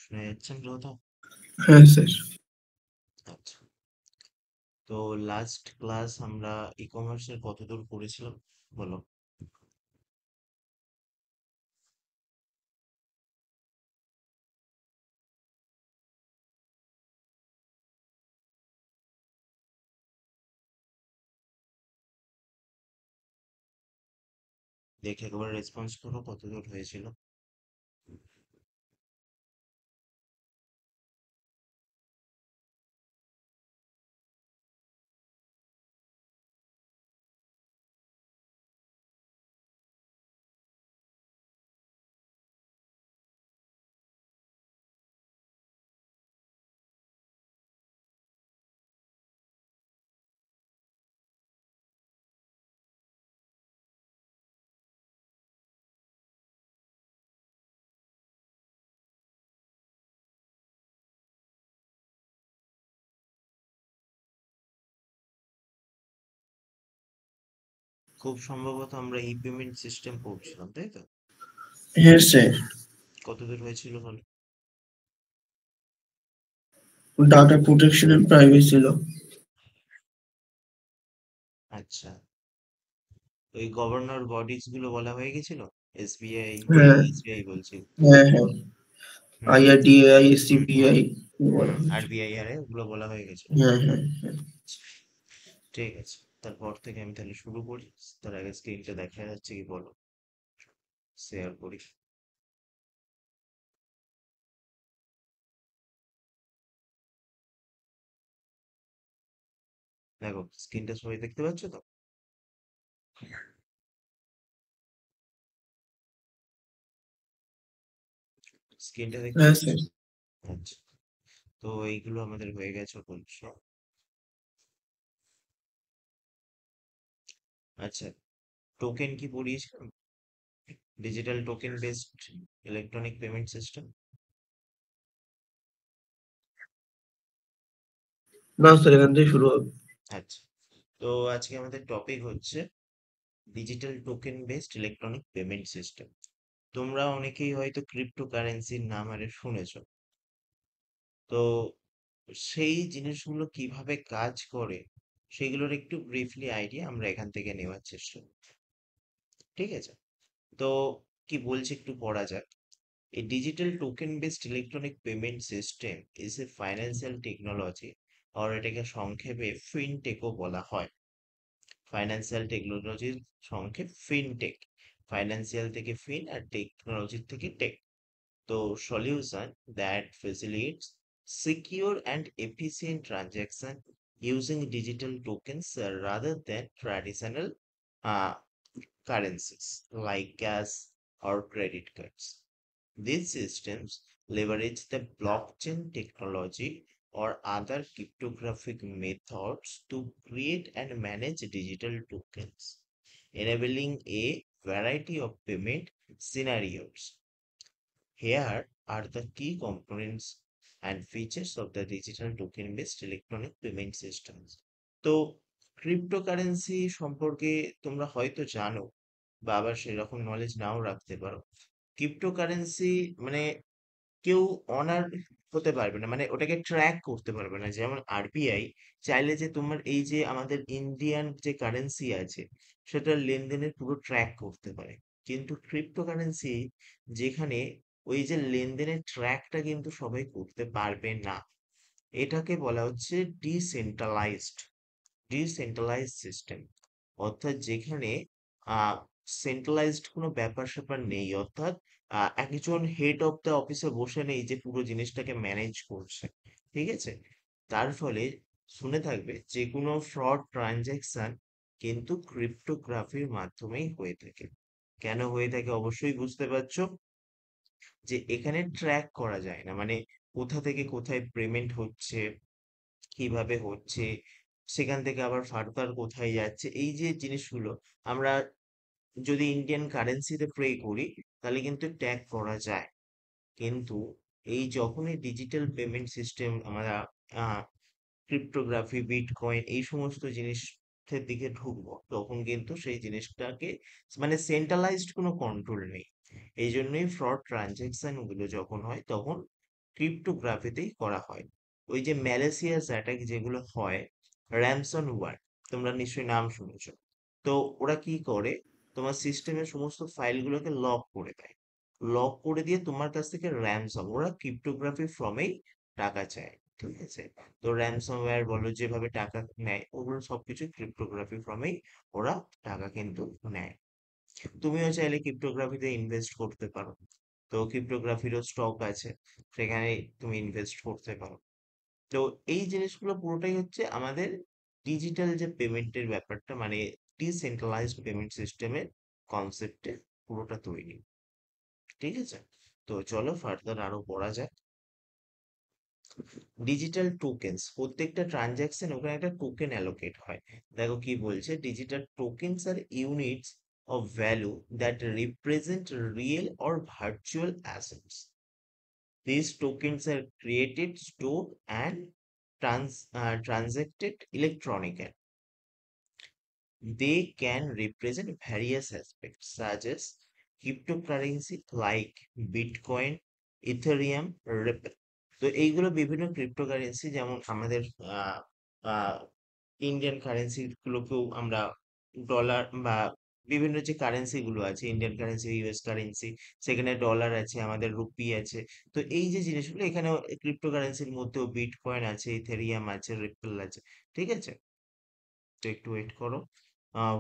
শোনা যাচ্ছেন প্রথম? হ্যাঁ স্যার। আচ্ছা। তো লাস্ট ক্লাস আমরা ই কমার্সের কতদূর করেছিলাম বলো? দেখে একবার রেসপন্স করো কতদূর হয়েছিল। খুব সম্ভবত আমরা ই পেমেন্ট সিস্টেম পড়ছিলাম, তাই তো? হ্যাঁ স্যার। কতদূর হয়েছিল বলো? ডাটা প্রোটেকশন এন্ড প্রাইভেসি ল। আচ্ছা। ওই গভর্নর বডিজ গুলো বলা হয়ে গেছিল। এসবিআই, হ্যাঁ এসবিআই বলছি। হ্যাঁ হ্যাঁ। হুম আইআরডিএআই, হুম হুম সিবিআই বলা হয়েছে। আরবিআই আর ওগুলো বলা হয়ে গেছিল। হ্যাঁ হ্যাঁ হ্যাঁ। আচ্ছা, ঠিক আছে, তারপর থেকে আমি তাহলে শুরু করি। তার আগে স্ক্রিনটা দেখা যাচ্ছে কি বলো? শেয়ার করি। দেখো স্ক্রিনটা সবাই দেখতে পাচ্ছ তো? স্ক্রিনটা দেখতে হ্যাঁ পাচ্ছ? স্যার। আচ্ছা। তো এইগুলো আমাদের হয়ে গেছে বলছো। আচ্ছা, টোকেন কি পড়িয়েছিলাম? Digital token based electronic payment system. না স্যার, এখান থেকে শুরু হবে। আচ্ছা, তো আজকে আমাদের টপিক হচ্ছে digital token based electronic payment system. তোমরা অনেকেই হয়তো ক্রিপ্টোকারেন্সির নাম আরে শুনেছো। তো সেই জিনিসগুলো কিভাবে কাজ করে সেগুলোর একটু ব্রিফলি আইডিয়া আমরা এখান থেকে নেওয়ার চেষ্টা করব। ঠিক আছে? তো কি বলছে একটু পড়া যাক। A digital token-based electronic payment system is a financial technology, or এটাকে সংক্ষেপে ফিনটেকও বলা হয়। ফাইন্যান্সিয়াল টেকনোলজির সংক্ষেপ ফিনটেক। ফাইন্যান্সিয়াল থেকে ফিন আর টেকনোলজি থেকে টেক। তো solution that facilitates secure and efficient transaction using digital tokens rather than traditional uh, currencies like cash or credit cards. These systems leverage the blockchain technology or other cryptographic methods to create and manage digital tokens, enabling a variety of payment scenarios. Here are the key components and features of the digital token-based electronic payment systems. তো cryptocurrency সম্পর্কে তোমরা হয়তো জানো, বা আবার সেরকম knowledge নাও রাখতে পারো। ক্রিপ্টোকারেন্সি মানে কেউ অনার হতে পারবে না, মানে ওটাকে ট্র্যাক করতে পারবে না। যেমন আরবিআই চাইলে যে তোমার এই যে আমাদের ইন্ডিয়ান যে কারেন্সি আছে সেটার লেনদেনের পুরো ট্র্যাক করতে পারে। কিন্তু ক্রিপ্টোকারেন্সি যেখানে ওই যে লেনদেনের ট্র্যাকটা কিন্তু সবাই করতে পারবে না। এটাকে বলা হচ্ছে ডিসেন্ট্রালাইজড ডিসেন্ট্রালাইজড সিস্টেম। অর্থাৎ যেখানে আহ সেন্ট্রালাইজড কোনো ব্যাপার স্যাপার নেই, অর্থাৎ একজন হেড অফ দ্য অফিসে বসে নেই যে পুরো জিনিসটাকে ম্যানেজ করছে। ঠিক আছে? তার ফলে শুনে থাকবে যে কোনো ফ্রড ট্রানজ্যাকশন কিন্তু ক্রিপ্টোগ্রাফির মাধ্যমেই হয়ে থাকে। কেন হয়ে থাকে অবশ্যই বুঝতে পারছো, যে এখানে ট্র্যাক করা যায় না, মানে কোথা থেকে কোথায় পেমেন্ট হচ্ছে, কিভাবে হচ্ছে, সেখান থেকে আবার ফার্দার কোথায় যাচ্ছে, এই যে জিনিসগুলো আমরা যদি ইন্ডিয়ান কারেন্সিতে পে করি তাহলে কিন্তু ট্যাগ করা যায়। কিন্তু এই যখনই ডিজিটাল পেমেন্ট সিস্টেম আমরা ক্রিপ্টোগ্রাফি, বিটকয়েন এই সমস্ত জিনিসের দিকে ঢুকবো, তখন কিন্তু সেই জিনিসটাকে মানে সেন্ট্রালাইজড কোনো কন্ট্রোল নেই। এই জন্যই ফ্রড ট্রানজ্যাকশন গুলো যখন হয় তখন ক্রিপ্টোগ্রাফিতেই করা হয়। ওই যে ম্যালেসিয়াস অ্যাটাক যেগুলো হয়, র্যানসম ওয়্যার, তোমরা নিশ্চয়ই নাম শুনেছো। তো ওরা কি করে, তোমার সিস্টেমের সমস্ত ফাইলগুলোকে লক করে দেয়। লক করে দিয়ে তোমার কাছ থেকে র্যানসম, ওরা ক্রিপ্টোগ্রাফি ফর্মেই টাকা চায়। ঠিক আছে? তো র্যানসমওয়্যার বলো, যেভাবে টাকা নেয়, ওগুলো সবকিছু ক্রিপ্টোগ্রাফি ফর্মেই ওরা টাকা কিন্তু নেয়। তুমিও চাইলে ক্রিপ্টোগ্রাফিতে ইনভেস্ট করতে পারো। তো ক্রিপ্টোগ্রাফিরও স্টক আছে, সেখানে তুমি ইনভেস্ট করতে পারো। তো এই জিনিসগুলো পুরোটাই হচ্ছে আমাদের ডিজিটাল যে পেমেন্টের ব্যাপারটা, মানে ডিসেন্ট্রালাইজড পেমেন্ট সিস্টেমের কনসেপ্টে পুরোটা তৈরি। ঠিক আছে? তো চলো ফার্দার আরো পড়া যাক। ডিজিটাল টোকেনস, প্রত্যেকটা ট্রানজাকশন ওখানে একটা টোকেন অ্যালোকেট হয়। দেখো কি বলছে, digital tokens are units of value that represent real or virtual assets. These tokens are created, stored, and transacted electronically. They can represent various aspects such as cryptocurrency like Bitcoin, Ethereum, Ripple. তো এইগুলো বিভিন্ন cryptocurrency, যেমন আমাদের আহ আহ Indian currency গুলোকেও আমরা dollar বা বিভিন্ন যে currency গুলো আছে, ইন্ডিয়ান কারেন্সি, ইউএস কারেন্সি, সেখানে ডলার আছে, আমাদের রুপি আছে। তো এই যে জিনিসগুলো এখানে ক্রিপ্টোকারেন্সির মধ্যেও বিটকয়েন আছে, ইথেরিয়াম আছে, রিপল আছে। ঠিক আছে? তো একটু ওয়েট করো,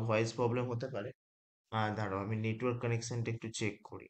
ভয়েস প্রবলেম হতে পারে। দাঁড়াও, আমি নেটওয়ার্ক কানেকশনটা একটু চেক করি।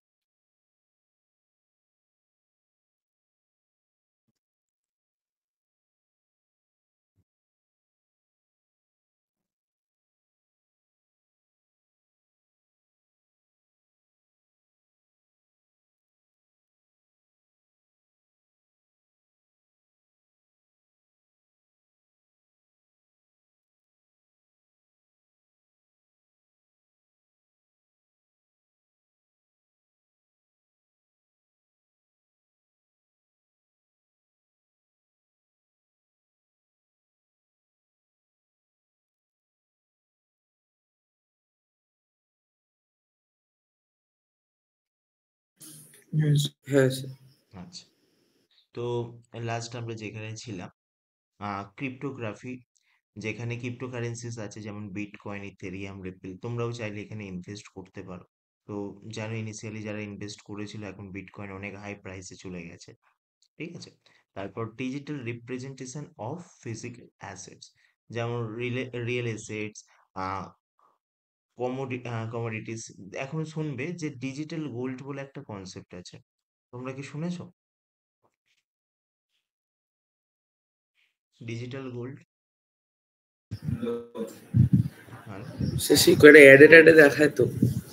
Yes. হ্যাঁ স্যার। আচ্ছা, তো লাস্ট আমরা যেখানে ছিলাম, ক্রিপ্টোগ্রাফি, যেখানে ক্রিপ্টোকারেন্সিস আছে যেমন বিটকয়েন, ইথেরিয়াম, রিপল, তোমরাও চাইলে এখানে ইনভেস্ট করতে পারো। তো জানো, ইনিশিয়ালি যারা ইনভেস্ট করেছিল, এখন বিটকয়েন অনেক হাই প্রাইসে চলে গেছে। ঠিক আছে? তারপর digital representation of physical assets, যেমন রিয়েল এসেটস, কমোডিটিস। এখন শুনবে যে ডিজিটাল গোল্ড বলে একটা কনসেপ্ট আছে, তোমরা কি শুনেছো? Digital gold. হ্যালো। সে সেই কয়টা অ্যাডে ট্যাডে দেখায় তো।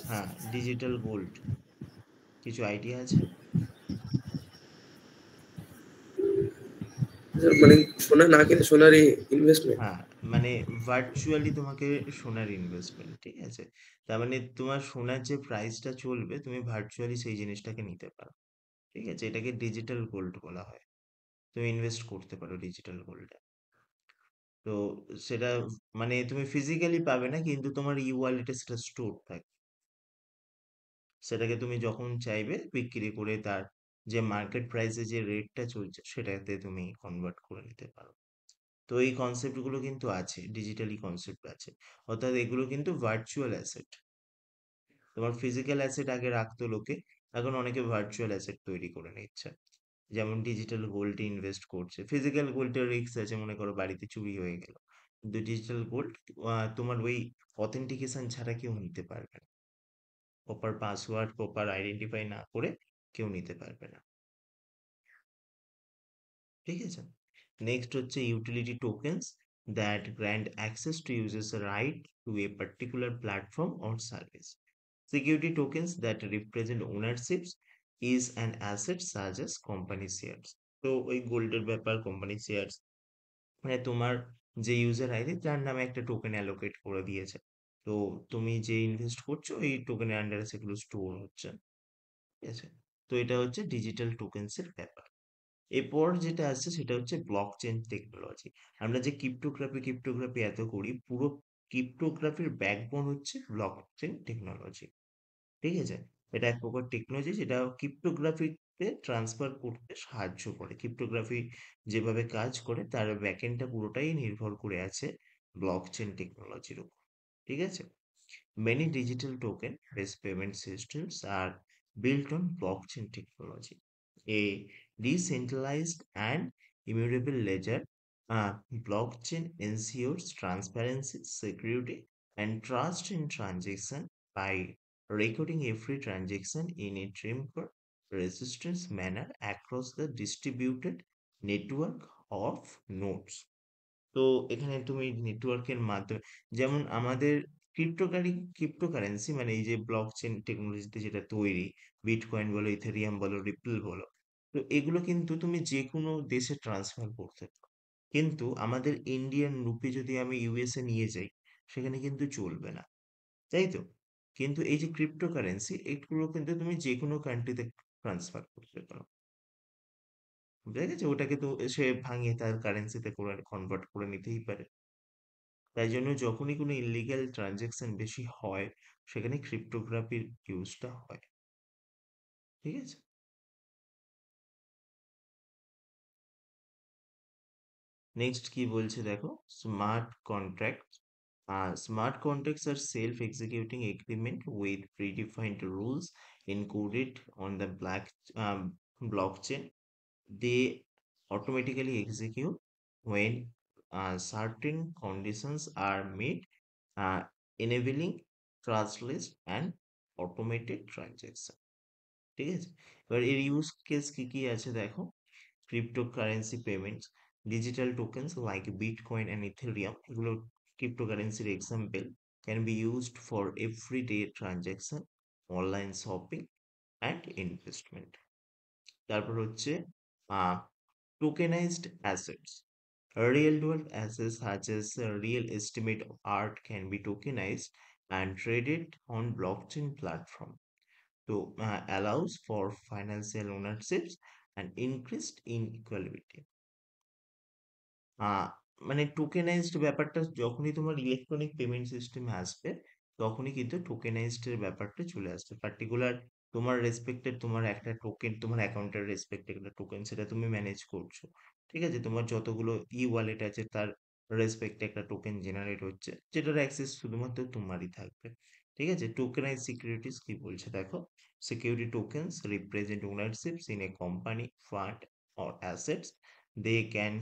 হ্যাঁ, ডিজিটাল গোল্ড, কিছু আইডিয়া আছে? স্যার মানে সোনা না কিনে সোনার ইনভেস্টমেন্ট। হ্যাঁ, মানে ভার্চুয়ালি তোমাকে সোনার ইনভেস্টমেন্ট। ঠিক আছে? তার মানে তোমার সোনার যে প্রাইসটা চলবে, তুমি ভার্চুয়ালি সেই জিনিসটাকে নিতে পারো। ঠিক আছে? এটাকে ডিজিটাল গোল্ড বলা হয়। তুমি ইনভেস্ট করতে পারো ডিজিটাল গোল্ডে। তো সেটা মানে তুমি ফিজিক্যালি পাবে না, কিন্তু তোমার ই ওয়ালেটে সেটা স্টোর থাকে। সেটাকে তুমি যখন চাইবে বিক্রি করে তার যে মার্কেট প্রাইসে যে রেটটা চলছে, সেটাতে তুমি কনভার্ট করে নিতে পারো। তো এই কনসেপ্ট গুলো কিন্তু আছে, ডিজিটালি কনসেপ্ট আছে। অর্থাৎ এগুলো কিন্তু ভার্চুয়াল অ্যাসেট। তোমার ফিজিক্যাল অ্যাসেট আগে রাখতো লোকে, এখন অনেকে ভার্চুয়াল অ্যাসেট তৈরি করে নিচ্ছে। যেমন ডিজিটাল গোল্ডে ইনভেস্ট করছে। ফিজিক্যাল গোল্ডের রিস্ক আছে, মনে করো বাড়িতে চুরি হয়ে গেল। কিন্তু ডিজিটাল গোল্ড তোমার ওই অথেন্টিকেশন ছাড়া কেউ নিতে পারবে না। প্রপার পাসওয়ার্ড, প্রপার আইডেন্টিফাই না করে কেউ নিতে পারবে না। ঠিক আছে? নেক্সট হচ্ছে utility tokens that grant access to users right to a particular platform or service. Security tokens that represent ownerships is an asset such as company shares. তো ওই গোল্ডের ব্যাপার, কোম্পানি শেয়ারস, মানে তোমার যে ইউজার আইডি, তার নামে একটা টোকেন অ্যালোকেট করে দিয়েছে। তো তুমি যে ইনভেস্ট করছো, এই টোকেনের আন্ডারে সেগুলো স্টোর হচ্ছে। ঠিক আছে? তো এটা হচ্ছে ডিজিটাল টোকেনস এর ব্যাপার। এরপর যেটা আসছে সেটা হচ্ছে ব্লকচেন টেকনোলজি। আমরা যে ক্রিপ্টোগ্রাফি এত করি, পুরো ক্রিপ্টোগ্রাফির ব্যাকবোন হচ্ছে ব্লকচেন টেকনোলজি। ঠিক আছে? এটা এক প্রকার টেকনোলজি যেটা ক্রিপ্টোগ্রাফিতে ট্রান্সফার করতে সাহায্য করে। ক্রিপ্টোগ্রাফি যেভাবে কাজ করে তার ব্যাকএন্ডটা পুরোটাই নির্ভর করে আছে ব্লকচেন টেকনোলজির উপর। ঠিক আছে? Many digital token-based payment systems are built on blockchain technology. A decentralized and immutable ledger, blockchain ensures transparency, security, and trust in transaction by recording every transaction in a tamper-resistant manner across the distributed network of nodes. তো এখানে তুমি নেটওয়ার্কের মাধ্যমে, যেমন আমাদের cryptocurrency মানে এই যে ব্লকচেন টেকনোলজিতে যেটা তৈরি, বিটকয়েন বলো, ইথেরিয়াম বলো, রিপল বলো, তো এগুলো কিন্তু তুমি যে কোনো দেশে ট্রান্সফার করতে পারো। কিন্তু আমাদের ইন্ডিয়ান রুপি যদি আমি ইউএসএ নিয়ে যাই, সেখানে কিন্তু চলবে না, তাই তো? কিন্তু এই যে ক্রিপ্টোকারেন্সি, এগুলো কিন্তু তুমি যে কোনো কান্ট্রিতে ট্রান্সফার করতে পারো। বুঝা গেছে? ওটাকে তো সে ভাঙিয়ে তার কারেন্সিতে করে কনভার্ট করে নিতেই পারে। তাই জন্য যখনই কোনো ইলিগ্যাল ট্রানজ্যাকশন বেশি হয়, সেখানে ক্রিপ্টোগ্রাফির ইউজটা হয়। ঠিক আছে? নেক্সট কি বলছে দেখো, smart contract. Smart contracts are self-executing agreement with predefined rules encoded on the blockchain. They automatically execute when certain conditions are met, uh, enabling trustless and automated transaction. ঠিক আছে? এবার এর ইউজ কেস কি কি আছে দেখো, cryptocurrency payments, digital tokens like Bitcoin and Ethereum, এগুলো ক্রিপ্টোকারেন্সির example, can be used for everyday transaction, online shopping and investment. তারপর হচ্ছে tokenized assets. Real world assets such as real estimate of art can be tokenized and traded on blockchain platform to allows for financial ownerships and increased inequality. আহ মানে tokenised ব্যাপারটা যখনই তোমার electronic payment সিস্টেমে আসবে, তখনই কিন্তু টোকেনাইজড এর ব্যাপারটা চলে আসবে। পার্টিকুলার তোমার রেসপেক্টেড তোমার একটা টোকেন, তোমার অ্যাকাউন্টের রেসপেক্টেড একটা টোকেন, সেটা তুমি ম্যানেজ করছো। ঠিক আছে? তোমার যতগুলো ই ওয়ালেট আছে তার রেসপেক্টে একটা টোকেন জেনারেট হচ্ছে, যেটার অ্যাক্সেস শুধুমাত্র তোমারই থাকবে। ঠিক আছে? টোকেনাইজ সিকিউরিটিস কি বলছে দেখো, security tokens represent ownerships in a company, fund or assets. They can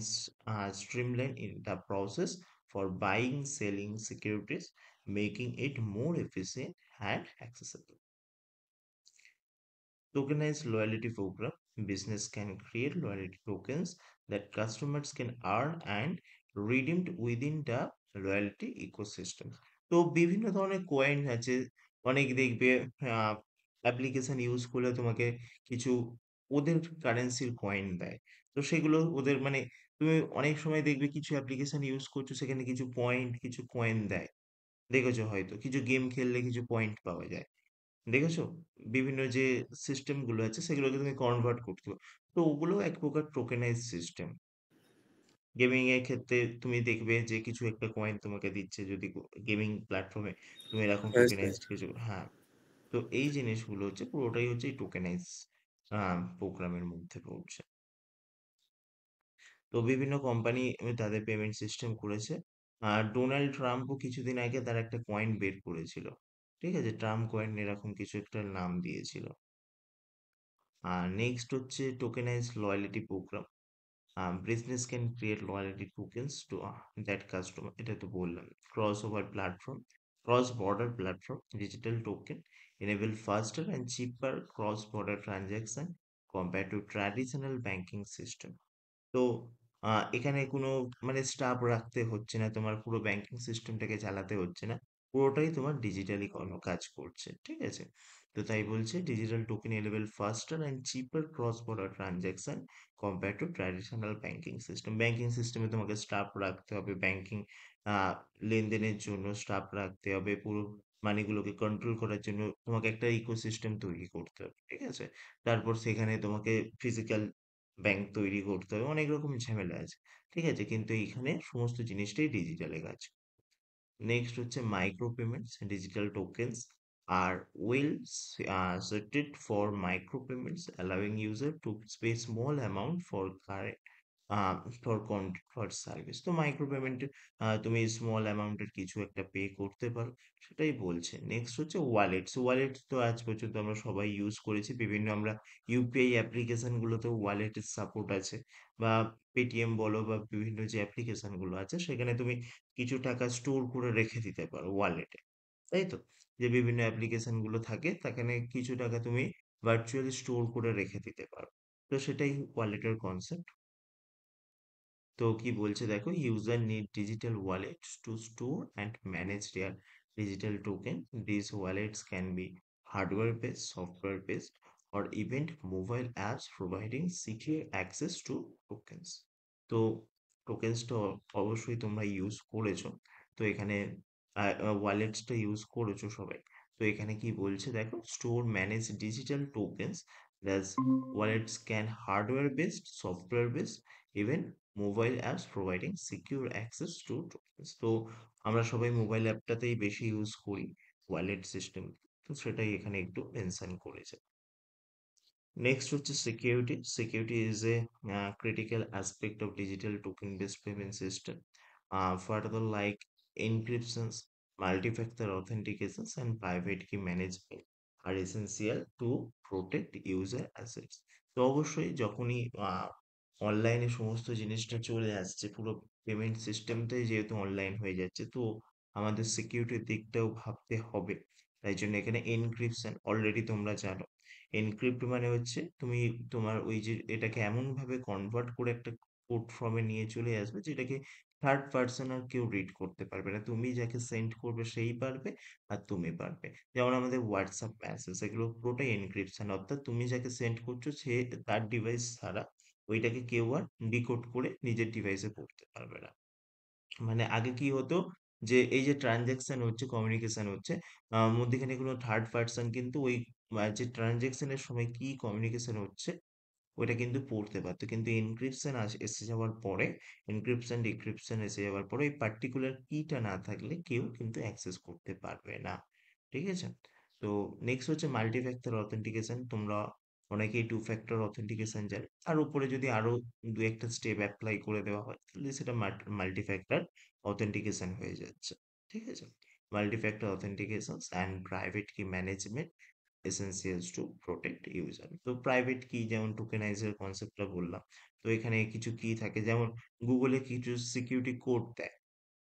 streamline in the process for buying, selling securities, making it more efficient and accessible. Tokenized loyalty program. Business can create loyalty tokens that customers can earn and redeemed within the loyalty ecosystem. তো বিভিন্ন ধরনের coin আছে, অনেক দেখবে application use করলে তোমাকে কিছু ওদের কারেন্সির কয়েন দেয়। তো সেগুলো ওদের মানে তুমি অনেক সময় দেখবে কিছু অ্যাপ্লিকেশন ইউজ করছো, সেখানে কিছু পয়েন্ট, কিছু কয়েন দেয়। দেখেছো হয়তো কিছু গেম খেললে কিছু পয়েন্ট পাওয়া যায়। দেখেছো? বিভিন্ন যে সিস্টেম গুলো আছে সেগুলোকে তুমি কনভার্ট করতে পারো। তো ওগুলো এক প্রকার টোকেনাইজ সিস্টেম। গেমিং এর ক্ষেত্রে তুমি দেখবে যে কিছু একটা কয়েন তোমাকে দিচ্ছে যদি গেমিং প্ল্যাটফর্মে তুমি এরকম হ্যাঁ স্যার। টোকেনাইজড কিছু, হ্যাঁ। তো এই জিনিসগুলো হচ্ছে পুরোটাই হচ্ছে এই টোকেনাইজ প্রোগ্রামের মধ্যে পড়ছে। তো বিভিন্ন কোম্পানি তাদের পেমেন্ট সিস্টেম করেছে। আর ডোনাল্ড ট্রাম্পও কিছুদিন আগে তার একটা কয়েন বের করেছিল। ঠিক আছে? ট্রাম্প কয়েন এরকম কিছু একটা নাম দিয়েছিল। আর নেক্সট হচ্ছে tokenized loyalty program. Business can create loyalty tokens to that customer, এটা তো বললাম। Cross over platform, cross border platform digital token enable faster and cheaper cross-border transaction compared to traditional banking system. তো এখানে কোনো মানে staff রাখতে হচ্ছে না, তোমার পুরো ব্যাংকিং সিস্টেমটাকে চালাতে হচ্ছে না, পুরোটাই তোমার ডিজিটালি কোনো কাজ করছে। ঠিক আছে? তো তাই বলছে digital token enable faster and cheaper cross border transaction compare to traditional banking system. Banking সিস্টেমে তোমাকে স্টাফ রাখতে হবে, ব্যাংকিং লেনদেনের জন্য স্টাফ রাখতে হবে, পুরো মানিগুলোকে কন্ট্রোল করার জন্য তোমাকে একটা ইকোসিস্টেম তৈরি করতে হবে। ঠিক আছে? তারপর সেখানে তোমাকে ফিজিক্যাল ব্যাংক তৈরি করতে হবে, অনেক রকম ঝামেলা আছে। ঠিক আছে? কিন্তু এইখানে সমস্ত জিনিসটাই ডিজিটালে কাজ। নেক্সট হচ্ছে micro payments, digital tokens are well suited for micropayments, allowing user to pay small amount for service. তো মাইক্রো পেমেন্টে তুমি স্মল অ্যামাউন্টের কিছু একটা পে করতে পারো, সেটাই বলছে। নেক্সট হচ্ছে ওয়ালেটস। ওয়ালেট তো আজ পর্যন্ত আমরা সবাই ইউজ করেছি, বিভিন্ন আমরা ইউপিআই অ্যাপ্লিকেশন গুলোতেও ওয়ালেটের সাপোর্ট আছে, বা পেটিএম বলো বা বিভিন্ন যে অ্যাপ্লিকেশন গুলো আছে সেখানে তুমি কিছু টাকা স্টোর করে রেখে দিতে পারো ওয়ালেটে, তাই তো? যে বিভিন্ন অ্যাপ্লিকেশন গুলো থাকে সেখানে কিছু টাকা তুমি ভার্চুয়ালি স্টোর করে রেখে দিতে পারো। তো সেটাই ওয়ালেটের কনসেপ্ট। তো কি বলছে দেখো, user need digital wallet two store and manage their digital token. This wallets can be hardware based, software based, or even mobile apps providing secure access to tokens। তো টোকেন্সটা অবশ্যই তোমরা ইউজ করেছো, তো এখানে ওয়ালেটসটা ইউজ করেছো সবাই। তো এখানে কি বলছে দেখো, store manage digital tokens, that's wallets can hardware based, software based, even mobile apps providing secure access to tokens. তো আমরা সবাই মোবাইল অ্যাপটাতেই বেশি ইউজ করি ওয়ালেট সিস্টেম, তো সেটাই এখানে একটু মেনশন করেছে। নেক্সট হচ্ছে security. Security is a critical aspect of digital token based payment system. Further, like encryptions, multi-factor authentications, and private key management are essential to protect user assets। তো অবশ্যই যখনই অনলাইনে সমস্ত জিনিসটা চলে আসছে, পুরো পেমেন্ট সিস্টেমটাই যেহেতু অনলাইন হয়ে যাচ্ছে, তো আমাদের সিকিউরিটির দিকটাও ভাবতে হবে। তাই জন্য এখানে এনক্রিপশন অলরেডি তোমরা জানো। এনক্রিপ্ট মানে হচ্ছে তুমি তোমার ওই যে এটাকে এমন ভাবে কনভার্ট করে একটা কোড ফর্মে নিয়ে চলে আসবে যেটাকে থার্ড পার্সন আর কেউ রিড করতে পারবে না, তুমি যাকে সেন্ড করবে সেই পারবে আর তুমি পারবে। যেমন আমাদের হোয়াটসঅ্যাপ মেসেজ, এগুলো পুরোটাই এনক্রিপশন, অর্থাৎ তুমি যাকে সেন্ড করছো সে তার ডিভাইস ছাড়া ওইটাকে কেউ আর ডিকোড করে নিজের ডিভাইসে পড়তে পারবে না। মানে আগে কি হতো, যে এই যে ট্রানজ্যাকশন হচ্ছে, কমিউনিকেশন হচ্ছে, মধ্যেখানে কোনো থার্ড পার্সন কিন্তু ওই যে ট্রানজ্যাকশনের সময় কি কমিউনিকেশন হচ্ছে ওইটা কিন্তু পড়তে পারতো, কিন্তু এনক্রিপশন এসে যাওয়ার পরে, এনক্রিপশন ডিক্রিপশন এসে যাওয়ার পরে ওই পার্টিকুলার কিটা না থাকলে কেউ কিন্তু অ্যাক্সেস করতে পারবে না। ঠিক আছে? তো নেক্সট হচ্ছে মাল্টি ফ্যাক্টর অথেন্টিকেশন। তোমরা অনেকেই টু ফ্যাক্টর অথেন্টিকেশন জানে, আর উপরে যদি আরো দু একটা স্টেপ অ্যাপ্লাই করে দেওয়া হয় তাহলে সেটা মাল্টি ফ্যাক্টর অথেন্টিকেশন হয়ে যাচ্ছে। ঠিক আছে? Multi factor authentication and private key management essentials to protect user। তো প্রাইভেট কি, যেমন টোকেনাইজের কনসেপ্টটা বললাম, তো এখানে কিছু কি থাকে, যেমন গুগলে কিছু সিকিউরিটি কোড দেয়,